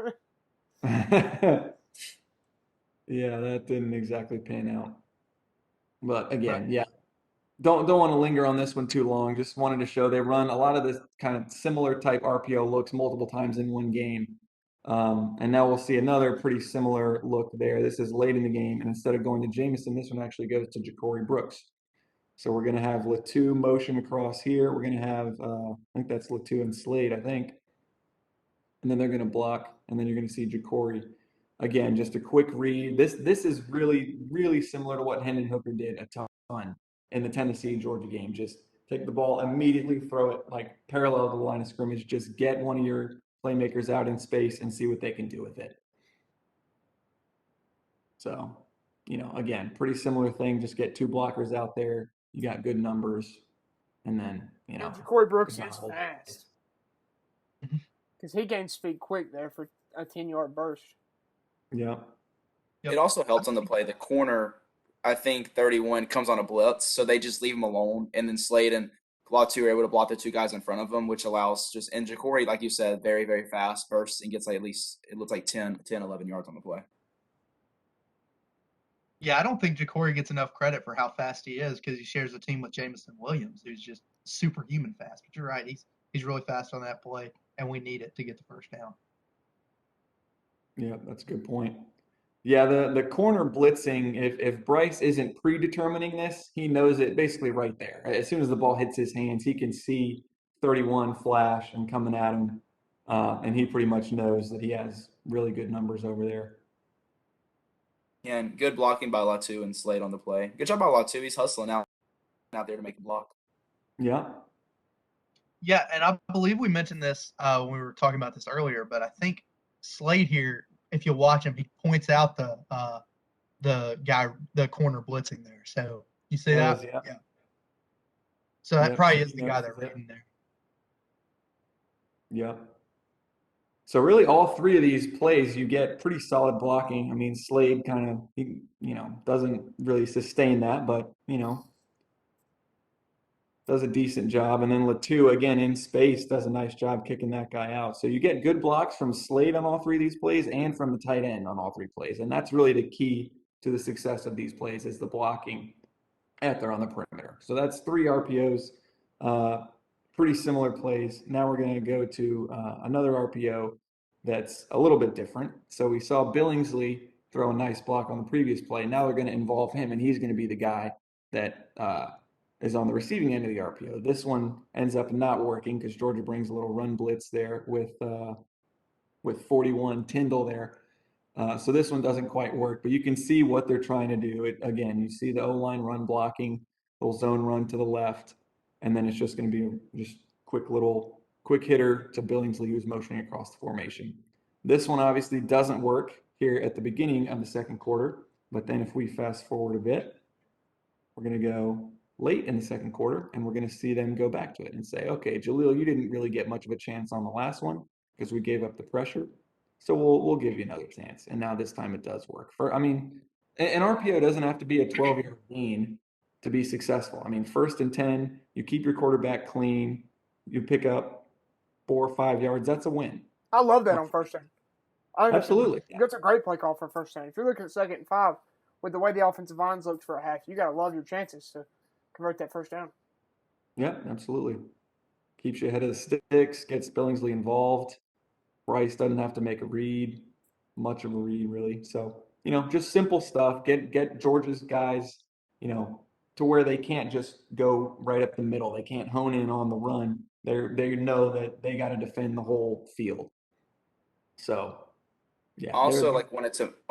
Yeah, that didn't exactly pan out. But again, yeah, don't want to linger on this one too long. Just wanted to show they run a lot of this kind of similar type RPO looks multiple times in one game. And now we'll see another pretty similar look there. This is late in the game, and instead of going to Jameson, this one actually goes to Ja'Cory Brooks. So we're going to have Latou motion across here. We're going to have, I think that's Latou and Slade, I think. And then they're going to block, and then you're going to see Ja'Cory. Again, just a quick read. This is really, really similar to what Hendon Hooker did a ton in the Tennessee-Georgia game. Just take the ball, immediately throw it like parallel to the line of scrimmage. Just get one of your playmakers out in space and see what they can do with it. So, again, pretty similar thing. Just get 2 blockers out there. You got good numbers. And then, Ja'Cory Brooks is fast. Because he gained speed quick there for a 10-yard burst. Yeah. Yep. It also helps on the play. The corner, I think 31 comes on a blitz, so they just leave him alone, and then Slade and Latu are able to block the two guys in front of him, which allows just and Jacory, like you said, very, very fast bursts and gets like at least it looks like 10, 11 yards on the play. Yeah, I don't think Jacory gets enough credit for how fast he is because he shares a team with Jameson Williams, who's just superhuman fast. But you're right, he's really fast on that play, and we need it to get the first down. Yeah, that's a good point. Yeah, the corner blitzing, if Bryce isn't predetermining this, he knows it basically right there. As soon as the ball hits his hands, he can see 31 flash and coming at him, and he pretty much knows that he has really good numbers over there. And good blocking by Latu and Slade on the play. Good job by Latu. He's hustling out there to make a block. Yeah. Yeah, and I believe we mentioned this when we were talking about this earlier, but I think Slade here, if you watch him, he points out the corner blitzing there. So you see that? Yeah. So that Yep, probably he is the guy they're notices it. reading there. Yeah. So really, all three of these plays, you get pretty solid blocking. I mean, Slade kind of, he, doesn't really sustain that, but does a decent job. And then Latu, again, in space, does a nice job kicking that guy out. So you get good blocks from Slade on all three of these plays and from the tight end on all three plays. And that's really the key to the success of these plays is the blocking at there on the perimeter. So that's 3 RPOs, pretty similar plays. Now we're going to go to another RPO that's a little bit different. So we saw Billingsley throw a nice block on the previous play. Now they're going to involve him, and he's going to be the guy that is on the receiving end of the RPO. This one ends up not working because Georgia brings a little run blitz there with 41 Tyndall there. So this one doesn't quite work, but you can see what they're trying to do. Again, you see the O-line run blocking, little zone run to the left, and then it's just going to be just quick hitter to Billingsley who's motioning across the formation. This one obviously doesn't work here at the beginning of the second quarter, but then if we fast forward a bit, we're going to go late in the second quarter, and we're going to see them go back to it and say, okay, Jaleel, you didn't really get much of a chance on the last one because we gave up the pressure. So we'll give you another chance. And now this time it does work. An RPO doesn't have to be a 12-yard gain to be successful. I mean, 1st and 10, you keep your quarterback clean, you pick up 4 or 5 yards, that's a win. I love that on first down. Absolutely. That's a great play call for first down. If you're looking at 2nd and 5, with the way the offensive lines looked for a half, you got to love your chances to convert that first down. Yeah, absolutely. Keeps you ahead of the sticks, gets Billingsley involved. Bryce doesn't have to make much of a read, really. So, just simple stuff. Get Georgia's guys, to where they can't just go right up the middle. They can't hone in on the run. They know that they got to defend the whole field. So, yeah. Also, I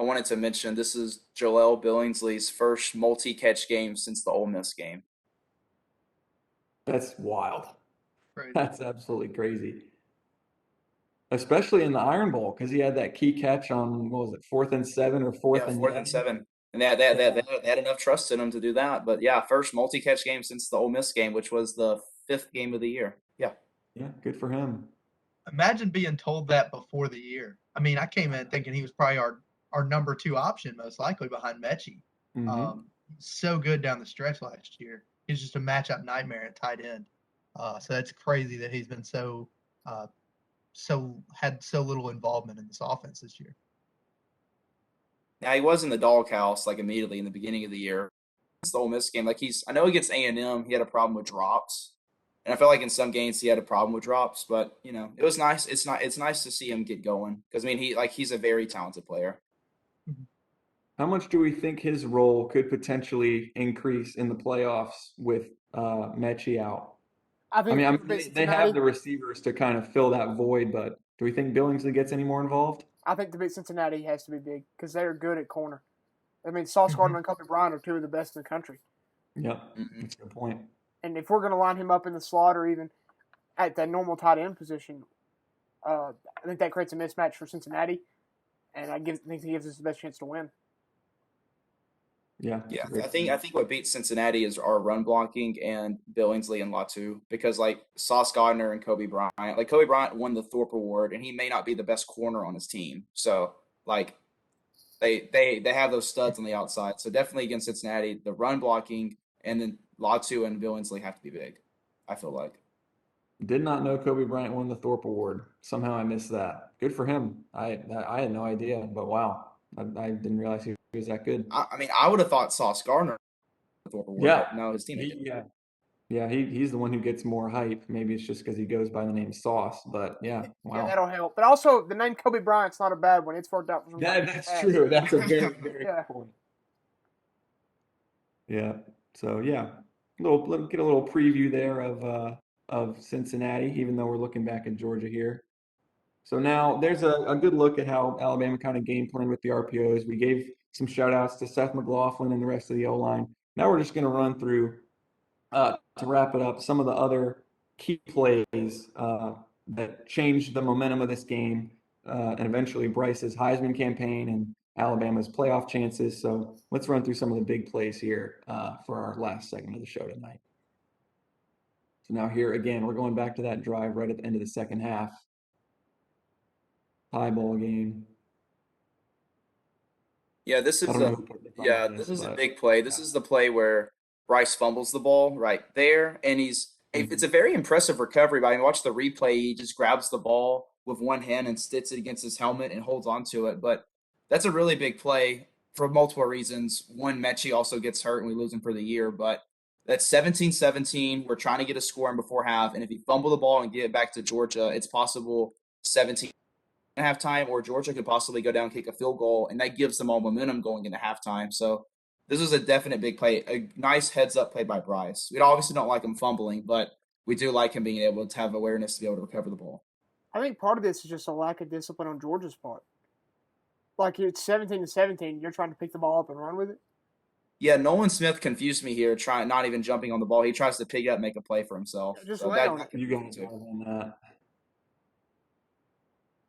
wanted to mention this is Joel Billingsley's first multi-catch game since the Ole Miss game. That's wild. Crazy. That's absolutely crazy. Especially in the Iron Bowl, because he had that key catch on, what was it, 4th and 7 or 4th and 7. And they had enough trust in him to do that. But yeah, first multi-catch game since the Ole Miss game, which was the 5th game of the year. Yeah. Yeah, good for him. Imagine being told that before the year. I mean, I came in thinking he was probably our number 2 option, most likely behind Mechie. Mm-hmm. So good down the stretch last year. He's just a matchup nightmare at tight end. So that's crazy that he's been had so little involvement in this offense this year. Now he was in the doghouse like immediately in the beginning of the year. It's the Ole Miss game. I know against A&M he had a problem with drops, and I felt like in some games he had a problem with drops. But it was nice. It's nice to see him get going because he's a very talented player. How much do we think his role could potentially increase in the playoffs with Mechie out? I mean, they have the receivers to kind of fill that void, but do we think Billingsley gets any more involved? I think to beat Cincinnati has to be big because they're good at corner. I mean, Sauce Gardner and Kobe Bryant are 2 of the best in the country. Yep, that's a good point. And if we're going to line him up in the slot or even at that normal tight end position, I think that creates a mismatch for Cincinnati, and I think he gives us the best chance to win. Yeah. I think what beats Cincinnati is our run blocking and Billingsley and Latu because Sauce Gardner and Kobe Bryant. Kobe Bryant won the Thorpe Award and he may not be the best corner on his team. So They have those studs on the outside. So definitely against Cincinnati, the run blocking and then Latu and Billingsley have to be big, I feel like. Did not know Kobe Bryant won the Thorpe Award. Somehow I missed that. Good for him. I had no idea, but wow, I didn't realize he was that good. I mean, I would have thought Sauce Gardner the Thorpe Award, Yeah, but no, his teammate did. he's the one who gets more hype. Maybe it's just because he goes by the name Sauce, but yeah, Yeah, wow. that'll help. But also, the name Kobe Bryant's not a bad one. It's worked out for some guys. That's true. That's a very, very Yeah. good point. Yeah. So yeah, let me get a little preview there of Cincinnati, even though we're looking back at Georgia here. So now there's a good look at how Alabama kind of game planned with the RPOs. We gave some shout outs to Seth McLaughlin and the rest of the O line. Now we're just going to run through to wrap it up some of the other key plays that changed the momentum of this game and eventually Bryce's Heisman campaign and Alabama's playoff chances. So let's run through some of the big plays here for our last segment of the show tonight. So now here again, we're going back to that drive right at the end of the second half. High ball game. Yeah, this is a big play. This is the play where Bryce fumbles the ball right there, and it's a very impressive recovery. But I watch the replay; he just grabs the ball with one hand and sticks it against his helmet and holds on to it. But that's a really big play for multiple reasons. One, Mechie also gets hurt, and we lose him for the year. But that's 17-17. We're trying to get a score in before half, and if you fumble the ball and get it back to Georgia, it's possible 17 halftime, or Georgia could possibly go down and kick a field goal, and that gives them all momentum going into halftime. So this was a definite big play, a nice heads-up play by Bryce. We obviously don't like him fumbling, but we do like him being able to have awareness to be able to recover the ball. I think part of this is just a lack of discipline on Georgia's part. Like, it's 17-17, you're trying to pick the ball up and run with it. Yeah, Nolan Smith confused me here, trying not even jumping on the ball. He tries to pick it up, make a play for himself. Just so lay on that it. You guys on that.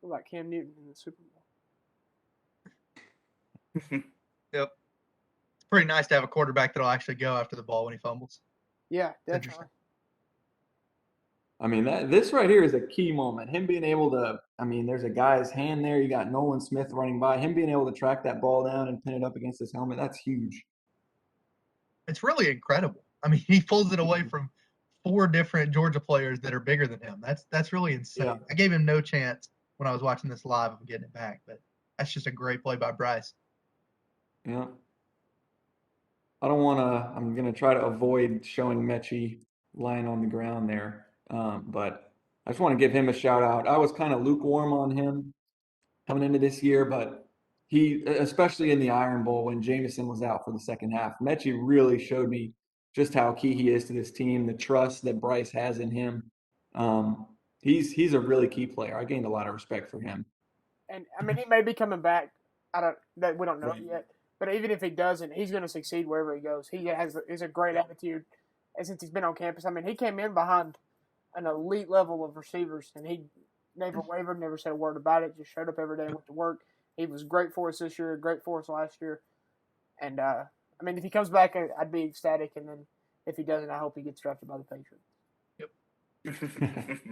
Like Cam Newton in the Super Bowl. Yep. It's pretty nice to have a quarterback that'll actually go after the ball when he fumbles. Yeah, definitely. I mean, this right here is a key moment. Him being able to, I mean, there's a guy's hand there. You got Nolan Smith running by. Him being able to track that ball down and pin it up against his helmet, that's huge. It's really incredible. I mean, he pulls it away from 4 different Georgia players that are bigger than him. That's really insane. Yeah. I gave him no chance when I was watching this live of getting it back, but that's just a great play by Bryce. Yeah. I'm going to try to avoid showing Mechie lying on the ground there. But I just want to give him a shout out. I was kind of lukewarm on him coming into this year, but he, especially in the Iron Bowl when Jameson was out for the second half, Mechie really showed me just how key he is to this team, the trust that Bryce has in him. He's a really key player. I gained a lot of respect for him. And I mean, he may be coming back. We don't know yet. But even if he doesn't, he's going to succeed wherever he goes. He's a great attitude, and since he's been on campus. I mean, he came in behind an elite level of receivers, and he never wavered, never said a word about it. Just showed up every day and went to work. He was great for us this year, great for us last year, and I mean, if he comes back, I'd be ecstatic. And then if he doesn't, I hope he gets drafted by the Patriots. Yep.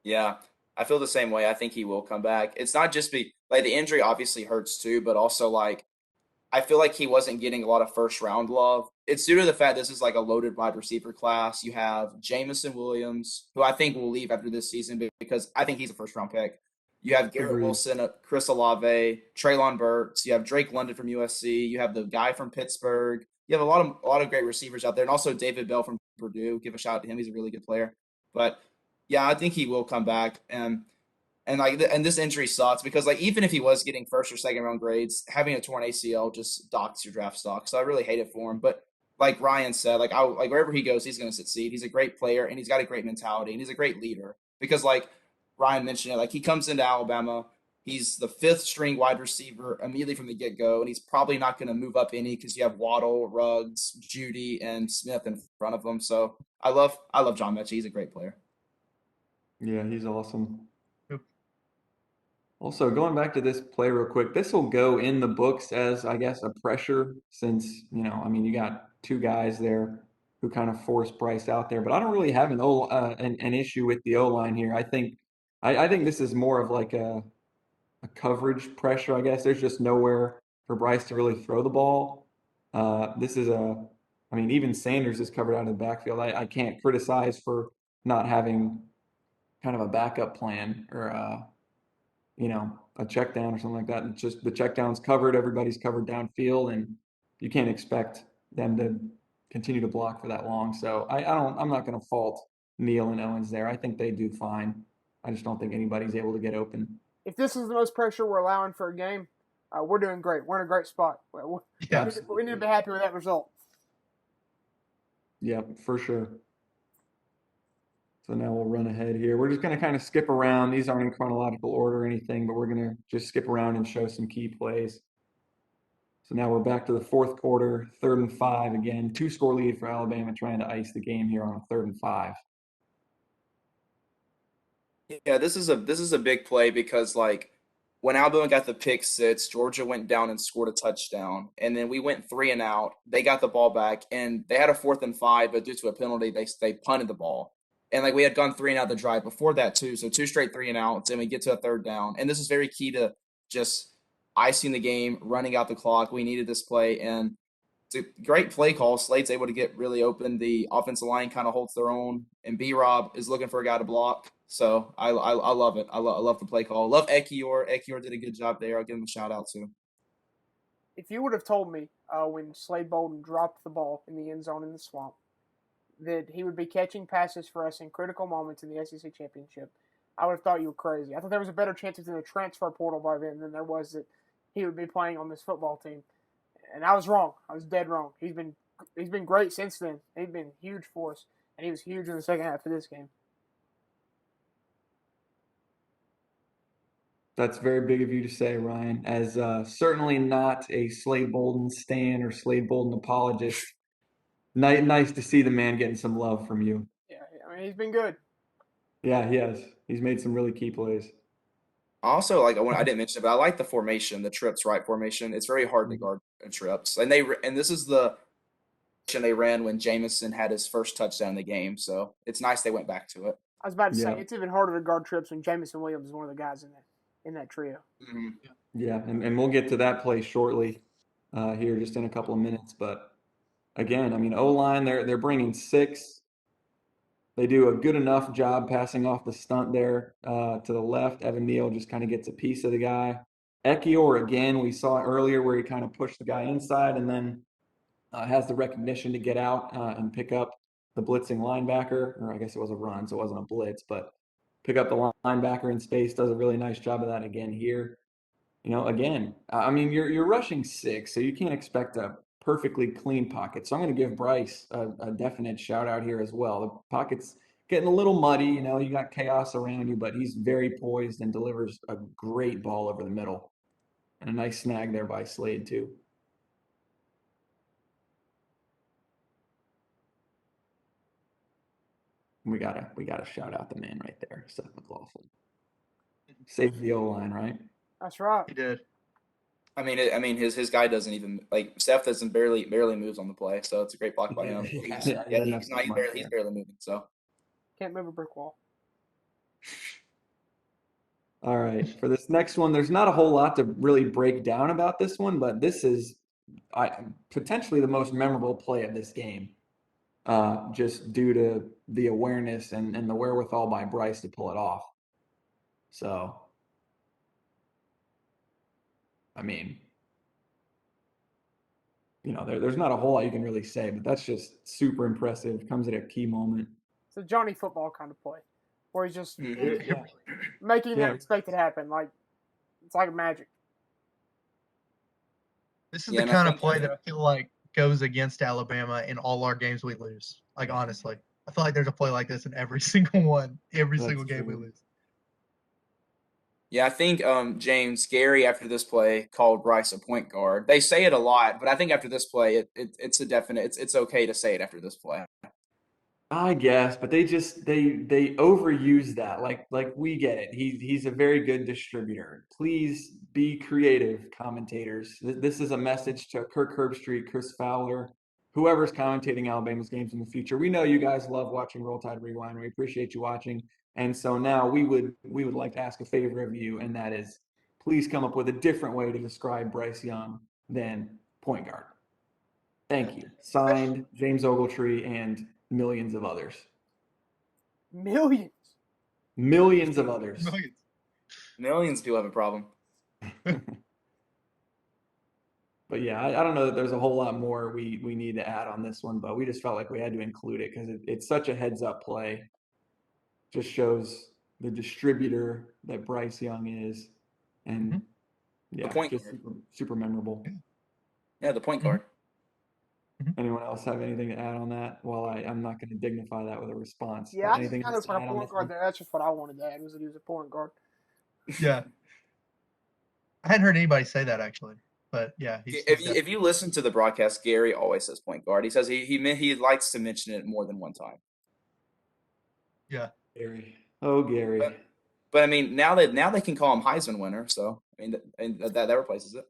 Yeah, I feel the same way. I think he will come back. It's not just the injury obviously hurts too, but also I feel like he wasn't getting a lot of first round love. It's due to the fact this is like a loaded wide receiver class. You have Jameson Williams, who I think will leave after this season because I think he's a first round pick. You have Garrett Wilson, Chris Olave, Treylon Burks. You have Drake London from USC. You have the guy from Pittsburgh. You have a lot of great receivers out there, and also David Bell from Purdue. Give a shout out to him; he's a really good player. But yeah, I think he will come back, and this injury sucks because even if he was getting first or second round grades, having a torn ACL just docks your draft stock. So I really hate it for him. But like Ryan said, wherever he goes, he's going to succeed. He's a great player, and he's got a great mentality, and he's a great leader because Ryan mentioned it, he comes into Alabama, he's the 5th string wide receiver immediately from the get-go, and he's probably not going to move up any because you have Waddle, Ruggs, Judy, and Smith in front of him. So I love John Mechie. He's a great player. Yeah, he's awesome. Yep. Also, going back to this play real quick, this will go in the books as, I guess, a pressure since, you got 2 guys there who kind of forced Bryce out there. But I don't really have an issue with the O-line here. I think this is more of a coverage pressure, I guess. There's just nowhere for Bryce to really throw the ball. This is even Sanders is covered out of the backfield. I can't criticize for not having kind of a backup plan or a check down or something like that. It's just the check down's covered, everybody's covered downfield, and you can't expect them to continue to block for that long. So I'm not going to fault Neal and Owens there. I think they do fine. I just don't think anybody's able to get open. If this is the most pressure we're allowing for a game, we're doing great. We're in a great spot. We need to be happy with that result. Yeah, for sure. So now we'll run ahead here. We're just going to kind of skip around. These aren't in chronological order or anything, but we're going to just skip around and show some key plays. So now we're back to the fourth quarter, 3rd and 5 again. 2-score lead for Alabama, trying to ice the game here on a 3rd and 5. Yeah, this is a big play because like when Alabama got the pick 6, Georgia went down and scored a touchdown, and then we went 3 and out. They got the ball back, and they had a 4th and 5, but due to a penalty, they punted the ball. And like we had gone 3 and out the drive before that too, so 2 straight 3 and outs, and we get to a 3rd down. And this is very key to just icing the game, running out the clock. We needed this play, and it's a great play call. Slade's able to get really open. The offensive line kind of holds their own, and B-Rob is looking for a guy to block. So I love it. I love the play call. Love Ekiyor. Ekiyor did a good job there. I'll give him a shout out too. If you would have told me when Slade Bolden dropped the ball in the end zone in the swamp that he would be catching passes for us in critical moments in the SEC championship, I would have thought you were crazy. I thought there was a better chance in the transfer portal by then than there was that he would be playing on this football team. And I was wrong. I was dead wrong. He's been great since then. He's been huge for us, and he was huge in the second half of this game. That's very big of you to say, Ryan. As certainly not a Slade Bolden stan or Slade Bolden apologist. Nice to see the man getting some love from you. Yeah, I mean, he's been good. Yeah, he has. He's made some really key plays. Also, like I didn't mention it, but I like the formation, the trips right formation. It's very hard to guard trips, and this is the formation they ran when Jameson had his first touchdown in the game. So it's nice they went back to it. I was about to say it's even harder to guard trips when Jameson Williams is one of the guys in that trio. Mm-hmm. Yeah, and we'll get to that play shortly here, just in a couple of minutes. But again, I mean, O-line, they're bringing 6. They do a good enough job passing off the stunt there to the left. Evan Neal just kind of gets a piece of the guy. Ekiyor, again, we saw it earlier where he kind of pushed the guy inside and then has the recognition to get out and pick up the blitzing linebacker. Or I guess it was a run, so it wasn't a blitz, but pick up the linebacker in space. Does a really nice job of that again here. Again, I mean, you're rushing 6, so you can't expect a perfectly clean pocket. So I'm going to give Bryce a definite shout out here as well. The pocket's getting a little muddy. You got chaos around you, but he's very poised and delivers a great ball over the middle. And a nice snag there by Slade too. We gotta shout out the man right there, Seth McLaughlin. Saved the O-line, right? That's right. He did. I mean, his guy doesn't even like Steph doesn't barely moves on the play, so it's a great block by him. He's barely moving, so can't move a brick wall. All right, for this next one, there's not a whole lot to really break down about this one, but this is potentially the most memorable play of this game, just due to the awareness and the wherewithal by Bryce to pull it off. So. I mean, there's not a whole lot you can really say, but that's just super impressive. Comes at a key moment. It's a Johnny football kind of play, where he's just making the unexpected happen. Like it's like magic. This is the kind of play that I feel like goes against Alabama in all our games we lose. Like honestly, I feel like there's a play like this in every single one, single game we lose. Yeah, I think James Gary after this play called Bryce a point guard. They say it a lot, but I think after this play, it's a definite. It's okay to say it after this play. I guess, but they overuse that. Like we get it. He's a very good distributor. Please be creative, commentators. This is a message to Kirk Herbstreit, Chris Fowler, whoever's commentating Alabama's games in the future. We know you guys love watching Roll Tide Rewind. We appreciate you watching. And so now we would like to ask a favor of you, and that is please come up with a different way to describe Bryce Young than point guard. Thank you. Signed, James Ogletree and millions of others. Millions. Millions of others. Millions of people have a problem. But yeah, I don't know that there's a whole lot more we need to add on this one, but we just felt like we had to include it because it's such a heads-up play. Just shows the distributor that Bryce Young is, and yeah, point just guard. super memorable. Yeah, the point guard. Anyone else have anything to add on that? Well, I'm not going to dignify that with a response. Yeah, But I just anything kind else of to put a add on point this guard one? there. That's just what I wanted to add, was that he was a point guard. Yeah. I hadn't heard anybody say that actually, but yeah. If you listen to the broadcast, Gary always says point guard. He says he likes to mention it more than one time. Yeah. Gary. Oh, Gary. But I mean, now they can call him Heisman winner. So I mean, that replaces it.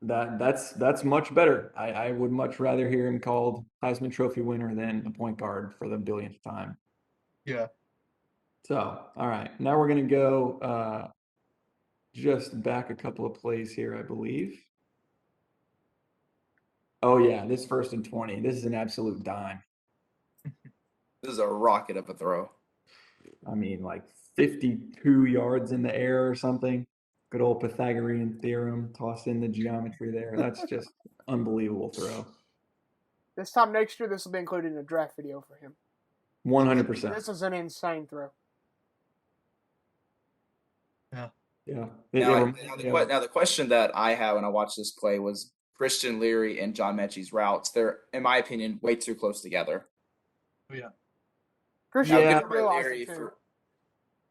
That's much better. I would much rather hear him called Heisman Trophy winner than a point guard for the billionth time. Yeah. So, all right, now we're going to go just back a couple of plays here, I believe. Oh yeah, this 1st and 20. This is an absolute dime. This is a rocket of a throw. I mean, like 52 yards in the air or something. Good old Pythagorean theorem. Toss in the geometry there. That's just unbelievable throw. This time next year, this will be included in a draft video for him. 100%. This is an insane throw. Yeah. Yeah. Now the question that I had when I watched this play was Christian Leary and John Mechie's routes. They're, in my opinion, way too close together. Oh, yeah. Christian Yeah. Leary realized it too.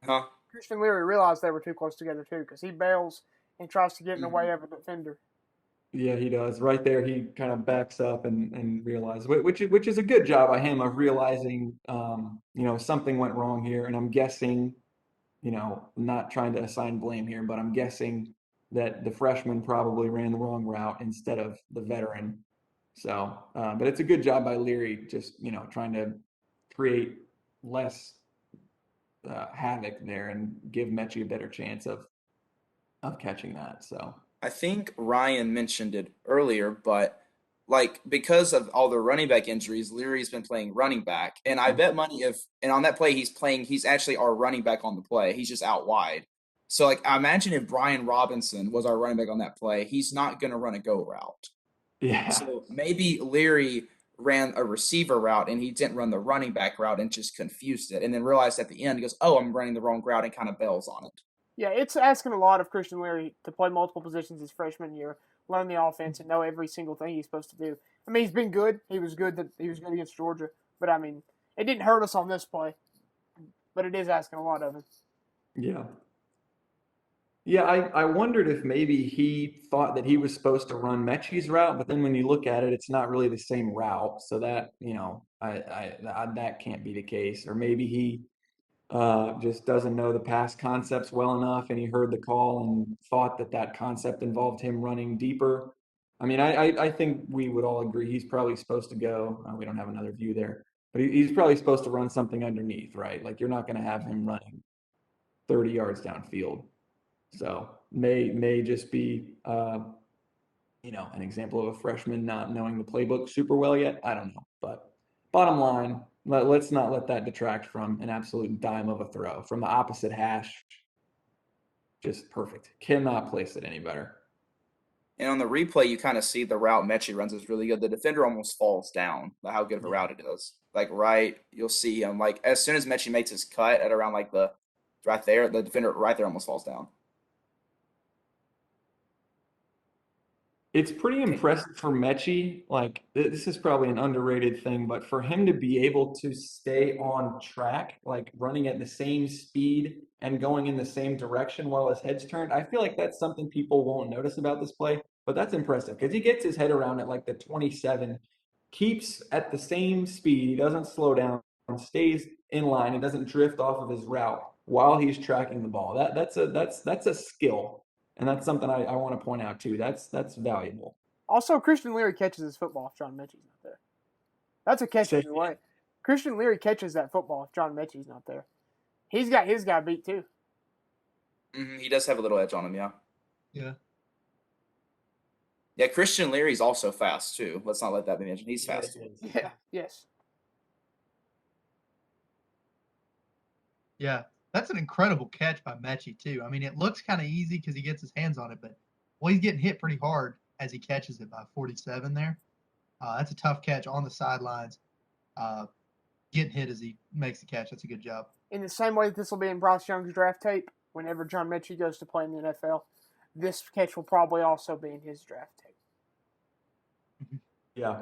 Huh? Christian Leary realized they were too close together too, because he bails and tries to get in the way of a defender. Yeah, he does. Right there, he kind of backs up and realizes, which is a good job by him of realizing, something went wrong here. And I'm guessing, not trying to assign blame here, but I'm guessing that the freshman probably ran the wrong route instead of the veteran. So, but it's a good job by Leary, just trying to create less havoc there and give Mechie a better chance of catching that. So. I think Ryan mentioned it earlier, but because of all the running back injuries, Leary's been playing running back, and I bet money and on that play he's actually our running back on the play. He's just out wide. So I imagine if Brian Robinson was our running back on that play, he's not going to run a go route. Yeah. So maybe Leary ran a receiver route and he didn't run the running back route and just confused it, and then realized at the end, he goes, "Oh, I'm running the wrong route," and kind of bails on it. Yeah, it's asking a lot of Christian Leary to play multiple positions his freshman year, learn the offense, and know every single thing he's supposed to do. I mean, he's been good. He was good against Georgia, but I mean, it didn't hurt us on this play. But it is asking a lot of him. Yeah. Yeah, I wondered if maybe he thought that he was supposed to run Mechie's route, but then when you look at it, it's not really the same route. So that, that can't be the case. Or maybe he just doesn't know the pass concepts well enough, and he heard the call and thought that concept involved him running deeper. I mean, I think we would all agree he's probably supposed to go. We don't have another view there, but he's probably supposed to run something underneath, right? Like you're not going to have him running 30 yards downfield. So may just be an example of a freshman not knowing the playbook super well yet. I don't know, but bottom line, let's not let that detract from an absolute dime of a throw from the opposite hash. Just perfect. Cannot place it any better. And on the replay, you kind of see the route Mechie runs is really good. The defender almost falls down by how good of a route it is. You'll see him as soon as Mechie makes his cut at around right there, the defender right there almost falls down. It's pretty impressive for Mechie. This is probably an underrated thing, but for him to be able to stay on track, running at the same speed and going in the same direction while his head's turned, I feel like that's something people won't notice about this play, but that's impressive because he gets his head around at the 27, keeps at the same speed, he doesn't slow down, stays in line, and doesn't drift off of his route while he's tracking the ball. That's a skill. And that's something I want to point out too. That's valuable. Also, Christian Leary catches his football if John Mechie's not there. That's a catch either way. Christian Leary catches that football if John Mechie's not there. He's got his guy beat too. Mm-hmm. He does have a little edge on him, yeah. Yeah. Yeah, Christian Leary's also fast too. Let's not let that be mentioned. He's fast. Yeah. Yes. Yeah, that's an incredible catch by Mechie too. I mean, it looks kind of easy because he gets his hands on it, but he's getting hit pretty hard as he catches it by 47 there. That's a tough catch on the sidelines. Getting hit as he makes the catch. That's a good job. In the same way that this will be in Bryce Young's draft tape, whenever John Mechie goes to play in the NFL, this catch will probably also be in his draft tape. Yeah.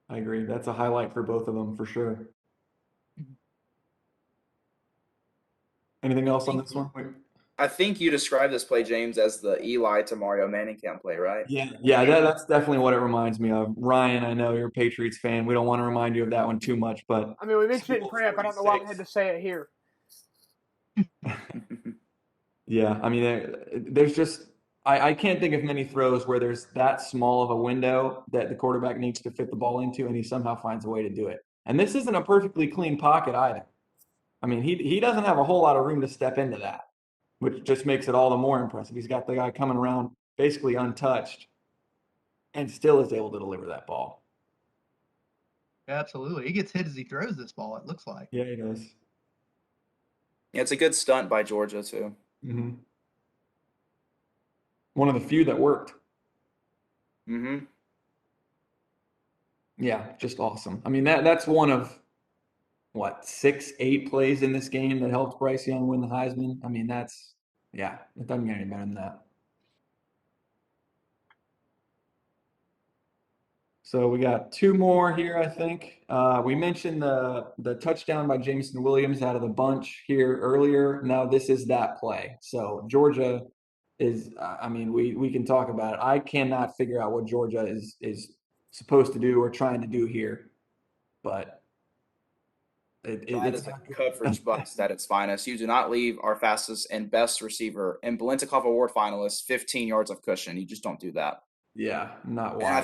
I agree. That's a highlight for both of them for sure. Anything else on this one? I think you described this play, James, as the Eli to Mario Manningham play, right? Yeah, that's definitely what it reminds me of. Ryan, I know you're a Patriots fan. We don't want to remind you of that one too much, but I mean, we mentioned it in prep. I don't know why we had to say it here. yeah, I mean, there's just I can't think of many throws where there's that small of a window that the quarterback needs to fit the ball into, and he somehow finds a way to do it. And this isn't a perfectly clean pocket either. I mean, he doesn't have a whole lot of room to step into that, which just makes it all the more impressive. He's got the guy coming around basically untouched and still is able to deliver that ball. Absolutely. He gets hit as he throws this ball, it looks like. Yeah, he does. Yeah, it's a good stunt by Georgia too. Mm-hmm. One of the few that worked. Mm-hmm. Yeah, just awesome. I mean, that's one of what 6, 8 plays in this game that helped Bryce Young win the Heisman. I mean, it doesn't get any better than that. So we got 2 more here, I think. We mentioned the touchdown by Jameson Williams out of the bunch here earlier. Now this is that play. So Georgia is, I mean, we can talk about it. I cannot figure out what Georgia is supposed to do or trying to do here, but That is a coverage bust at its finest. You do not leave our fastest and best receiver and Biletnikoff Award finalist 15 yards of cushion. You just don't do that. Yeah, not wise. And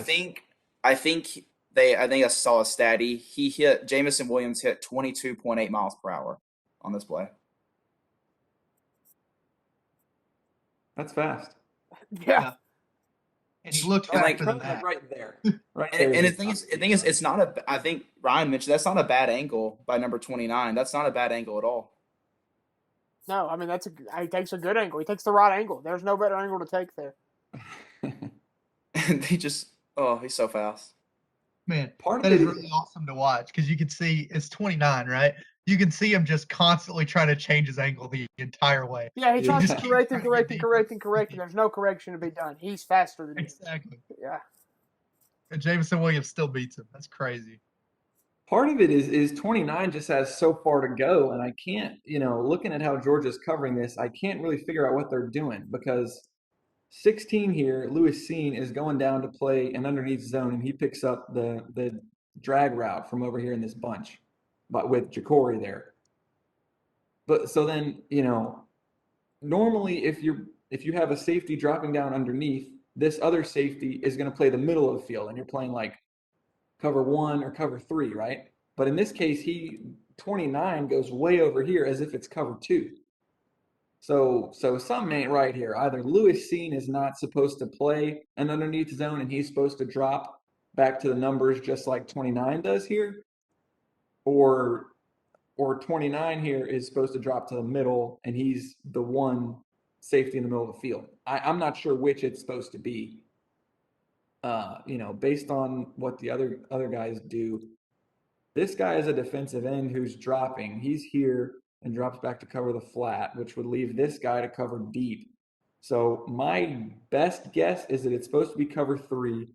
I think I saw a stat. He hit Jameson Williams hit 22.8 miles per hour on this play. That's fast. Yeah. And he looked And faster than that. Right there. Right And, there. and the thing is, it's not a. I think Ryan mentioned that's not a bad angle by number 29. That's not a bad angle at all. No, I mean he takes a good angle. He takes the right angle. There's no better angle to take there. And he's so fast. Man, that is really awesome to watch because you can see it's 29, right? You can see him just constantly trying to change his angle the entire way. Yeah, he tries to correct and there's no correction to be done. He's faster than Exactly. you. Yeah. And Jameson Williams still beats him. That's crazy. Part of it is 29 just has so far to go, and I can't, looking at how Georgia's covering this, I can't really figure out what they're doing because 16 here, Lewis Seen is going down to play an underneath zone, and he picks up the drag route from over here in this bunch, but with Jacory there. But so then, normally if you have a safety dropping down underneath, this other safety is going to play the middle of the field, and you're playing like cover 1 or cover 3, right? But in this case, 29 goes way over here as if it's cover 2. So something ain't right here. Either Lewis Seen is not supposed to play an underneath zone and he's supposed to drop back to the numbers just like 29 does here, or 29 here is supposed to drop to the middle and he's the one safety in the middle of the field. I'm not sure which it's supposed to be. Based on what the other guys do, this guy is a defensive end who's dropping. He's here and drops back to cover the flat, which would leave this guy to cover deep. So my best guess is that it's supposed to be cover 3.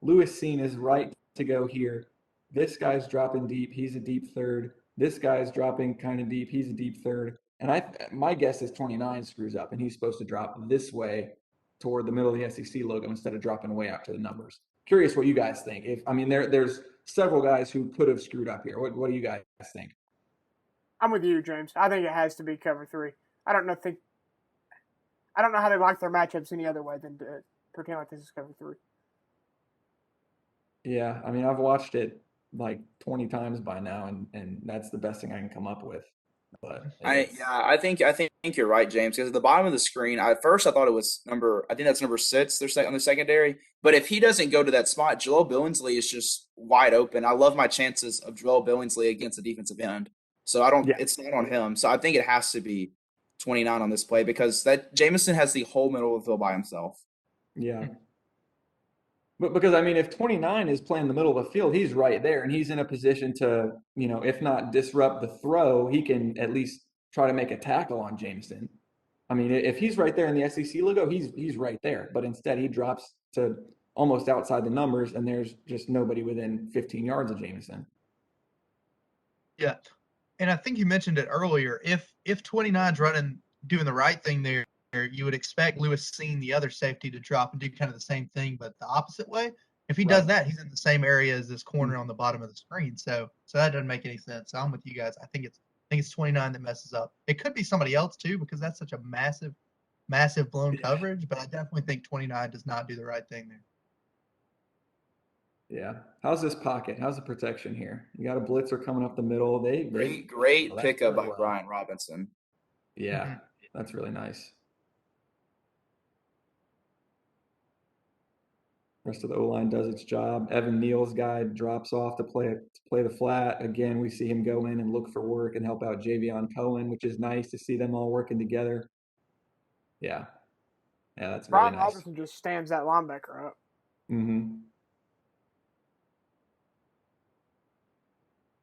Lewis Seen is right to go here. This guy's dropping deep. He's a deep third. This guy's dropping kind of deep. He's a deep third. And my guess is 29 screws up, and he's supposed to drop this way toward the middle of the SEC logo instead of dropping way out to the numbers. Curious what you guys think. There's several guys who could have screwed up here. What do you guys think? I'm with you, James. I think it has to be cover 3. I don't know how they like their matchups any other way than to pretend like this is cover 3. Yeah, I've watched it like 20 times by now, and that's the best thing I can come up with. But I think you're right, James. Because at the bottom of the screen, at first I thought it was I think that's number 6. They're on the secondary. But if he doesn't go to that spot, Joel Billingsley is just wide open. I love my chances of Joel Billingsley against a defensive end. So yeah, it's not on him. So I think it has to be 29 on this play because that Jameson has the whole middle of the field by himself. yeah. But because I mean, if 29 is playing the middle of the field, he's right there, and he's in a position to, if not disrupt the throw, he can at least try to make a tackle on Jameson. I mean, if he's right there in the SEC logo, he's right there. But instead, he drops to almost outside the numbers, and there's just nobody within 15 yards of Jameson. Yeah. And I think you mentioned it earlier. If 29's doing the right thing there, you would expect Lewis seeing the other safety to drop and do kind of the same thing, but the opposite way. If he does that, he's in the same area as this corner on the bottom of the screen. So that doesn't make any sense. So I'm with you guys. I think it's 29 that messes up. It could be somebody else too, because that's such a massive blown coverage. But I definitely think 29 does not do the right thing there. Yeah. How's this pocket? How's the protection here? You got a blitzer coming up the middle. Great pickup by Brian Robinson. Yeah, that's really nice. Rest of the O-line does its job. Evan Neal's guy drops off to play the flat. Again, we see him go in and look for work and help out Javion Cohen, which is nice to see them all working together. Yeah. Yeah, that's really Brian nice. Robinson just stands that linebacker up. Mm-hmm.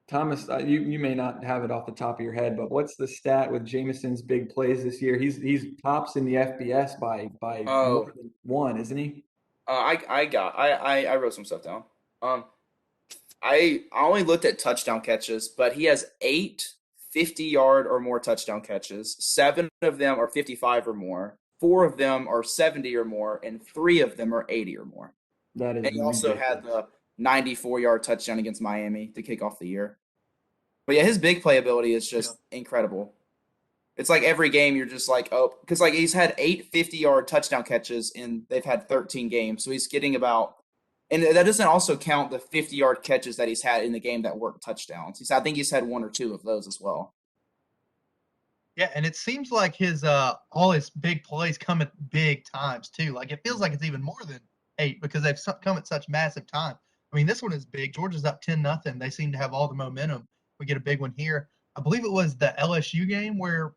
Thomas, you may not have it off the top of your head, but what's the stat with Jameson's big plays this year? He's tops in the FBS by more than one, isn't he? I wrote some stuff down. I only looked at touchdown catches, but he has 8 50-yard or more touchdown catches. 7 of them are 55 or more. 4 of them are 70 or more, and 3 of them are 80 or more. That is and he also ridiculous. had the 94-yard touchdown against Miami to kick off the year. But yeah, his big playability is just incredible. It's like every game you're just like, oh, because like he's had 8 50-yard touchdown catches and they've had 13 games. So he's getting about, and that doesn't also count the 50-yard catches that he's had in the game that weren't touchdowns. I think he's had 1 or 2 of those as well. Yeah, and it seems like his all his big plays come at big times too. Like it feels like it's even more than 8 because they've come at such massive time. I mean, this one is big. Georgia's up 10-0. They seem to have all the momentum. We get a big one here. I believe it was the LSU game where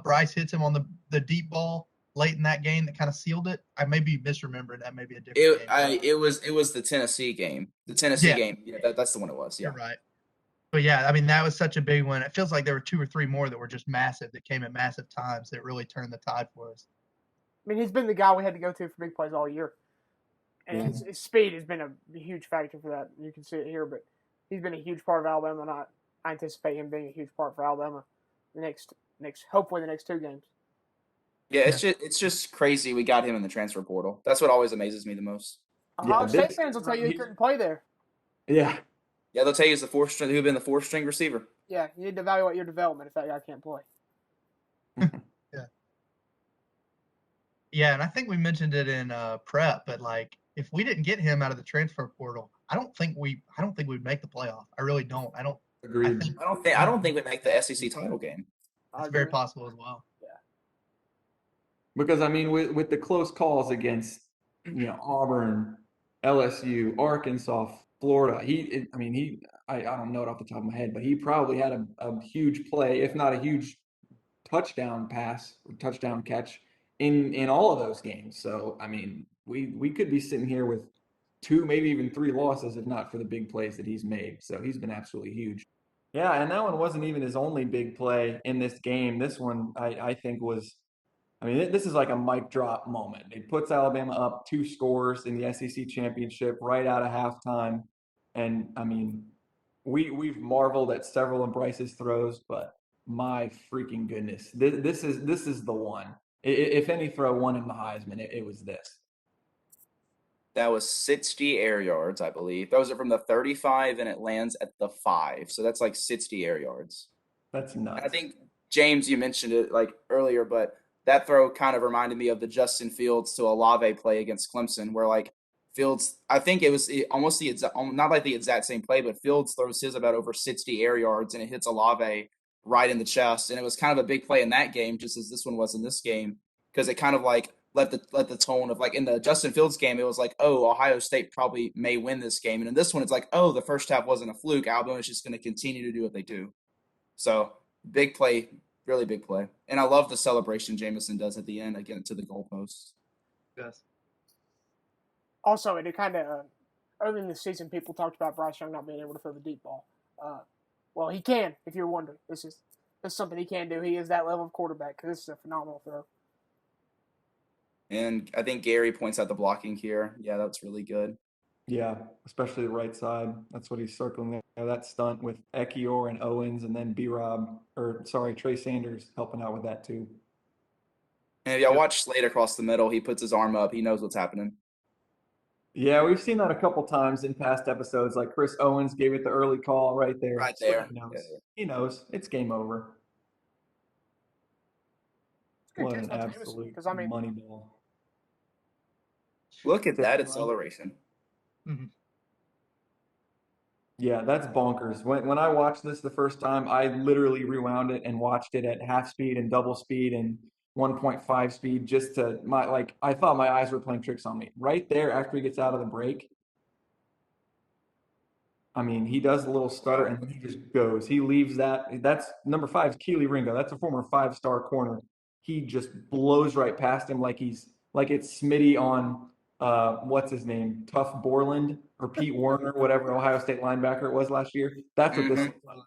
Bryce hits him on the deep ball late in that game that kind of sealed it. I may be misremembering that. May be a different game. It was the Tennessee game. The Tennessee game. Yeah, that's the one it was. Yeah. You're right. But yeah, I mean, that was such a big one. It feels like there were 2 or 3 more that were just massive, that came at massive times, that really turned the tide for us. I mean, he's been the guy we had to go to for big plays all year. And his speed has been a huge factor for that. You can see it here, but he's been a huge part of Alabama, and I anticipate him being a huge part for Alabama hopefully the next 2 games. Yeah, it's just crazy we got him in the transfer portal. That's what always amazes me the most. Ohio State fans will tell you he couldn't play there. Yeah. Yeah, they'll tell you he's the 4th string, who've been the 4th string receiver. Yeah, you need to evaluate your development if that guy can't play. Yeah, and I think we mentioned it in prep, but like if we didn't get him out of the transfer portal, I don't think we'd make the playoff. I really don't. Agreed. I don't think we make the SEC title game. It's very possible as well. Yeah. Because I mean, with the close calls against Auburn, LSU, Arkansas, Florida, I don't know it off the top of my head, but he probably had a huge play, if not a huge touchdown pass or touchdown catch in all of those games. So I mean, we could be sitting here with 2, maybe even 3 losses if not for the big plays that he's made. So he's been absolutely huge. Yeah, and that one wasn't even his only big play in this game. This one I think was, I mean, this is like a mic drop moment. It puts Alabama up 2 scores in the SEC championship right out of halftime. And I mean, we've marveled at several of Bryce's throws, but my freaking goodness, this is the one. If any throw won him the Heisman, it was this. That was 60 air yards, I believe. Those are from the 35, and it lands at the 5. So that's like 60 air yards. That's nuts. I think, James, you mentioned it like earlier, but that throw kind of reminded me of the Justin Fields to Olave play against Clemson, where like Fields, I think it was almost the exact, not like the exact same play, but Fields throws his about over 60 air yards, and it hits Olave right in the chest, and it was kind of a big play in that game, just as this one was in this game, because it kind of like let the tone of like in the Justin Fields game, it was like, oh, Ohio State probably may win this game, and in this one, it's like, oh, the first half wasn't a fluke. Alabama's just going to continue to do what they do. So big play, really big play, and I love the celebration Jameson does at the end again to the goalposts. Yes. Also, it kind of early in the season, people talked about Bryce Young not being able to throw the deep ball. Well, he can. If you're wondering, this is something he can do. He is that level of quarterback because this is a phenomenal throw. And I think Gary points out the blocking here. Yeah, that's really good. Yeah, especially the right side. That's what he's circling there. That stunt with Ekiyor and Owens, and then Trey Sanders helping out with that too. And if y'all watch Slade across the middle, he puts his arm up. He knows what's happening. Yeah, we've seen that a couple times in past episodes. Like Chris Owens gave it the early call right there. Right there. He knows. Yeah. He knows. It's game over. What an absolute money ball. Look at that acceleration. Mm-hmm. Yeah, that's bonkers. When I watched this the first time, I literally rewound it and watched it at half speed and double speed and 1.5 speed just to I thought my eyes were playing tricks on me. Right there after he gets out of the break, I mean, he does a little stutter and then he just goes. He leaves that. That's number 5's Keely Ringo. That's a former 5-star corner. He just blows right past him like it's Smitty on what's his name? Tuff Borland or Pete Warner, whatever Ohio State linebacker it was last year. That's what this is like.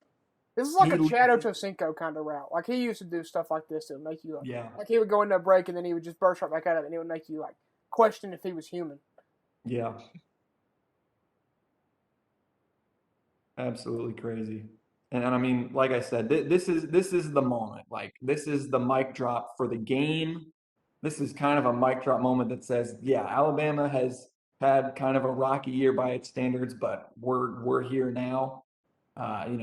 This is like a Chad Ochocinco kind of route. Like he used to do stuff like this to make you like he would go into a break and then he would just burst right back out of it and it would make you like question if he was human. Yeah. Absolutely crazy. And I mean, like I said, this is the moment. Like this is the mic drop for the game. This is kind of a mic drop moment that says, yeah, Alabama has had kind of a rocky year by its standards, but we're here now.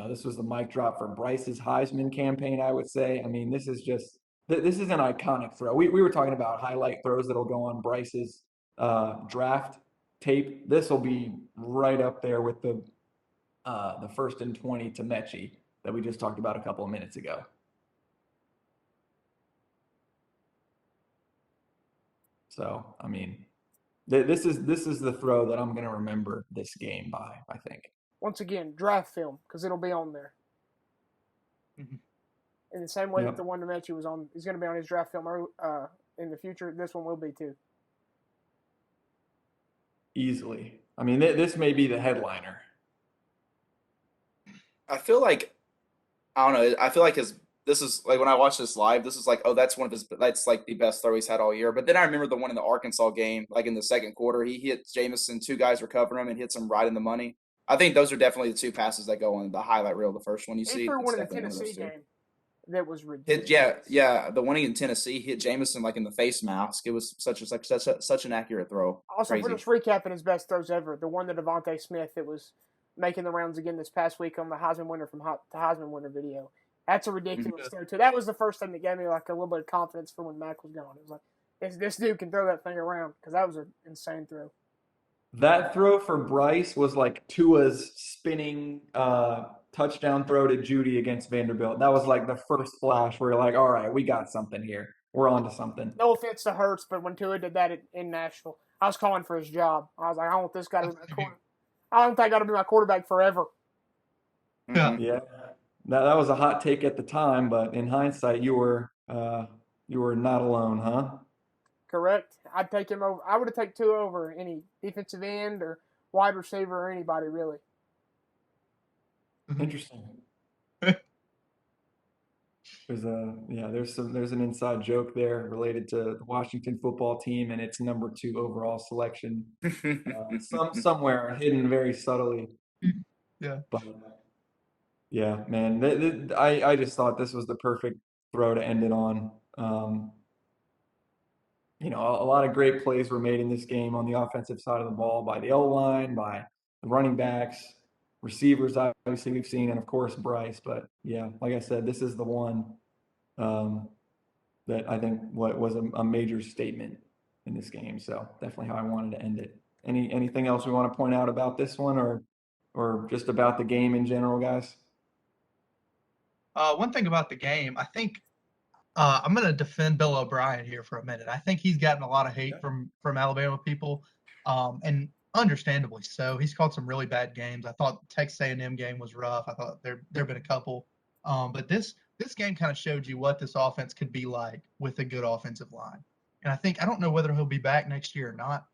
This was the mic drop for Bryce's Heisman campaign, I would say. I mean, this is an iconic throw. We were talking about highlight throws that'll go on Bryce's draft tape. This will be right up there with the 1st and 20 to Mechie that we just talked about a couple of minutes ago. So, I mean, this is the throw that I'm going to remember this game by, I think. Once again, draft film, because it'll be on there. Mm-hmm. In the same way that the one to Mechie was on, is going to be on his draft film in the future. This one will be too. Easily. I mean, this may be the headliner. I feel like, I don't know. I feel like this is like when I watch this live, this is like, oh, that's like the best throw he's had all year. But then I remember the one in the Arkansas game, like in the second quarter, he hit Jameson, 2 guys recover him and hits him right in the money. I think those are definitely the 2 passes that go on the highlight reel. The first one you see. He threw one in the Tennessee game that was ridiculous. The one in Tennessee hit Jameson like in the face mask. It was such an accurate throw. Also, we're just recapping his best throws ever. The one to Devontae Smith that was making the rounds again this past week on the Heisman winner the Heisman winner video. That's a ridiculous throw too. That was the first thing that gave me like a little bit of confidence for when Mac was gone. It was like this dude can throw that thing around because that was an insane throw. That throw for Bryce was like Tua's spinning touchdown throw to Judy against Vanderbilt. That was like the first flash where you're like, all right, we got something here. We're on to something. No offense to Hurts, but when Tua did that in Nashville, I was calling for his job. I was like, I want this guy to be my quarterback. I don't think I got to be my quarterback forever. Yeah. That was a hot take at the time, but in hindsight, you were not alone, huh? Correct. I'd take him over. I would have taken Tua over any defensive end or wide receiver or anybody really. Interesting. There's an inside joke there related to the Washington football team and its number 2 overall selection. Somewhere hidden very subtly. Yeah. But yeah, man, I just thought this was the perfect throw to end it on. A lot of great plays were made in this game on the offensive side of the ball by the O-line, by the running backs, receivers, obviously we've seen, and of course Bryce. But yeah, like I said, this is the one that I think was a major statement in this game. So definitely how I wanted to end it. Anything else we want to point out about this one or just about the game in general, guys? One thing about the game, I think I'm going to defend Bill O'Brien here for a minute. I think he's gotten a lot of hate from Alabama people, and understandably so. He's called some really bad games. I thought the Texas A&M game was rough. I thought there've been a couple, but this game kind of showed you what this offense could be like with a good offensive line. And I don't know whether he'll be back next year or not.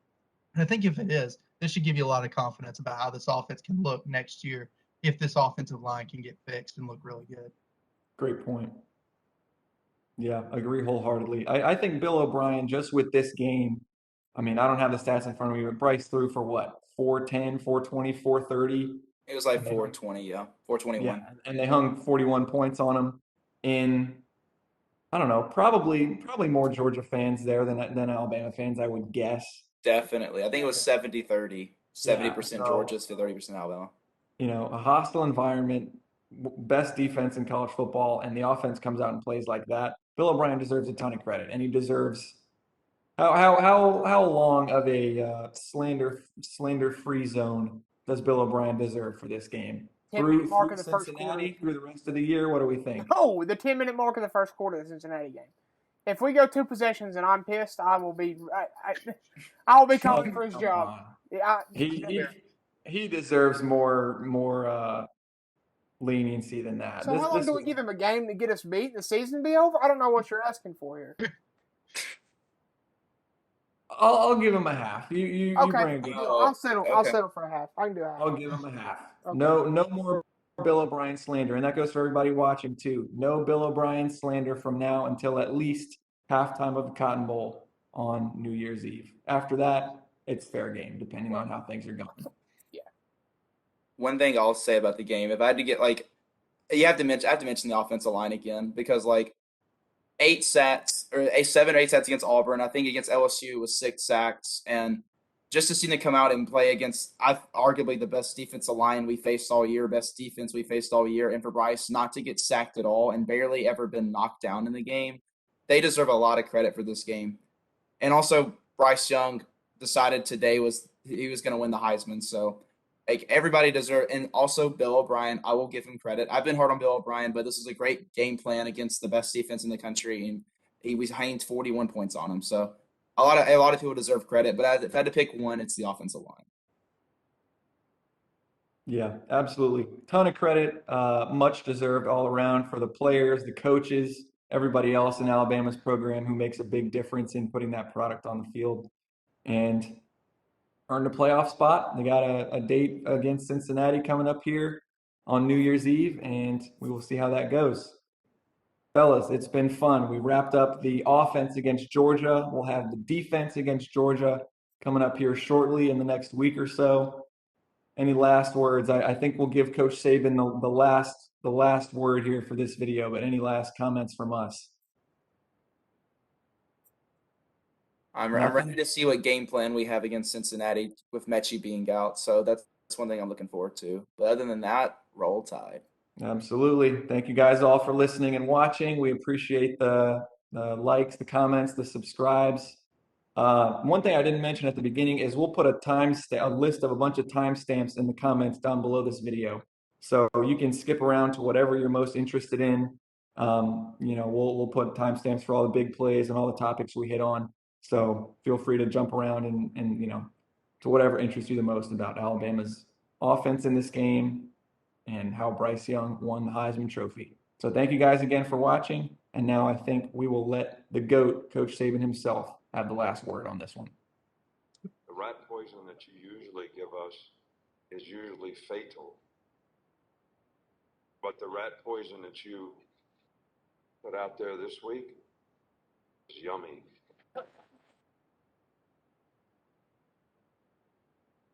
And I think if it is, this should give you a lot of confidence about how this offense can look next year if this offensive line can get fixed and look really good. Great point. Yeah, agree wholeheartedly. I think Bill O'Brien, just with this game, I mean, I don't have the stats in front of me, but Bryce threw for what? 410, 420, 430. It was like 420, yeah, 421. Yeah, and they hung 41 points on him. In I don't know, probably more Georgia fans there than Alabama fans, I would guess. Definitely. I think it was 70-30. 70% so- Georgia to 30% Alabama. You know, a hostile environment, best defense in college football, and the offense comes out and plays like that. Bill O'Brien deserves a ton of credit, and he deserves. How long of a slander free zone does Bill O'Brien deserve for this game? 10-minute mark of the first Cincinnati, quarter. through the rest of the year, what do we think? Oh, the 10-minute mark of the first quarter of the Cincinnati game. If we go 2 possessions and I'm pissed, I will be calling for his Come job. on. Yeah, He deserves more leniency than that. So how long do we give him a game to get us beat and the season be over? I don't know what you're asking for here. I'll give him a half. You Okay, bring it. I'll settle for a half. I can do a half. I'll give him a half. Okay. No more Bill O'Brien slander, and that goes for everybody watching too. No Bill O'Brien slander from now until at least halftime of the Cotton Bowl on New Year's Eve. After that, it's fair game, depending on how things are going. Yeah. One thing I'll say about the game, if I had to get I have to mention the offensive line again because 8 sacks or 7 or 8 sacks against Auburn. I think against LSU it was 6 sacks, and just to see them come out and play against arguably the best defensive line we faced all year, best defense we faced all year, and for Bryce not to get sacked at all and barely ever been knocked down in the game, they deserve a lot of credit for this game. And also Bryce Young decided today he was going to win the Heisman, so everybody deserves, and also Bill O'Brien, I will give him credit. I've been hard on Bill O'Brien, but this is a great game plan against the best defense in the country, and he was hanging 41 points on him. So a lot of people deserve credit, but if I had to pick one, it's the offensive line. Yeah, absolutely. Ton of credit, much deserved all around for the players, the coaches, everybody else in Alabama's program who makes a big difference in putting that product on the field. And earned a playoff spot. They got a date against Cincinnati coming up here on New Year's Eve, and we will see how that goes. Fellas, it's been fun. We wrapped up the offense against Georgia. We'll have the defense against Georgia coming up here shortly in the next week or so. Any last words? I think we'll give Coach Saban the last word here for this video, but any last comments from us? I'm ready to see what game plan we have against Cincinnati with Mechie being out. So that's one thing I'm looking forward to. But other than that, roll Tide. Absolutely. Thank you guys all for listening and watching. We appreciate the likes, the comments, the subscribes. One thing I didn't mention at the beginning is we'll put a list of a bunch of timestamps in the comments down below this video. So you can skip around to whatever you're most interested in. We'll put timestamps for all the big plays and all the topics we hit on. So feel free to jump around and to whatever interests you the most about Alabama's offense in this game and how Bryce Young won the Heisman Trophy. So thank you guys again for watching. And now I think we will let the GOAT, Coach Saban himself, have the last word on this one. The rat poison that you usually give us is usually fatal. But the rat poison that you put out there this week is yummy.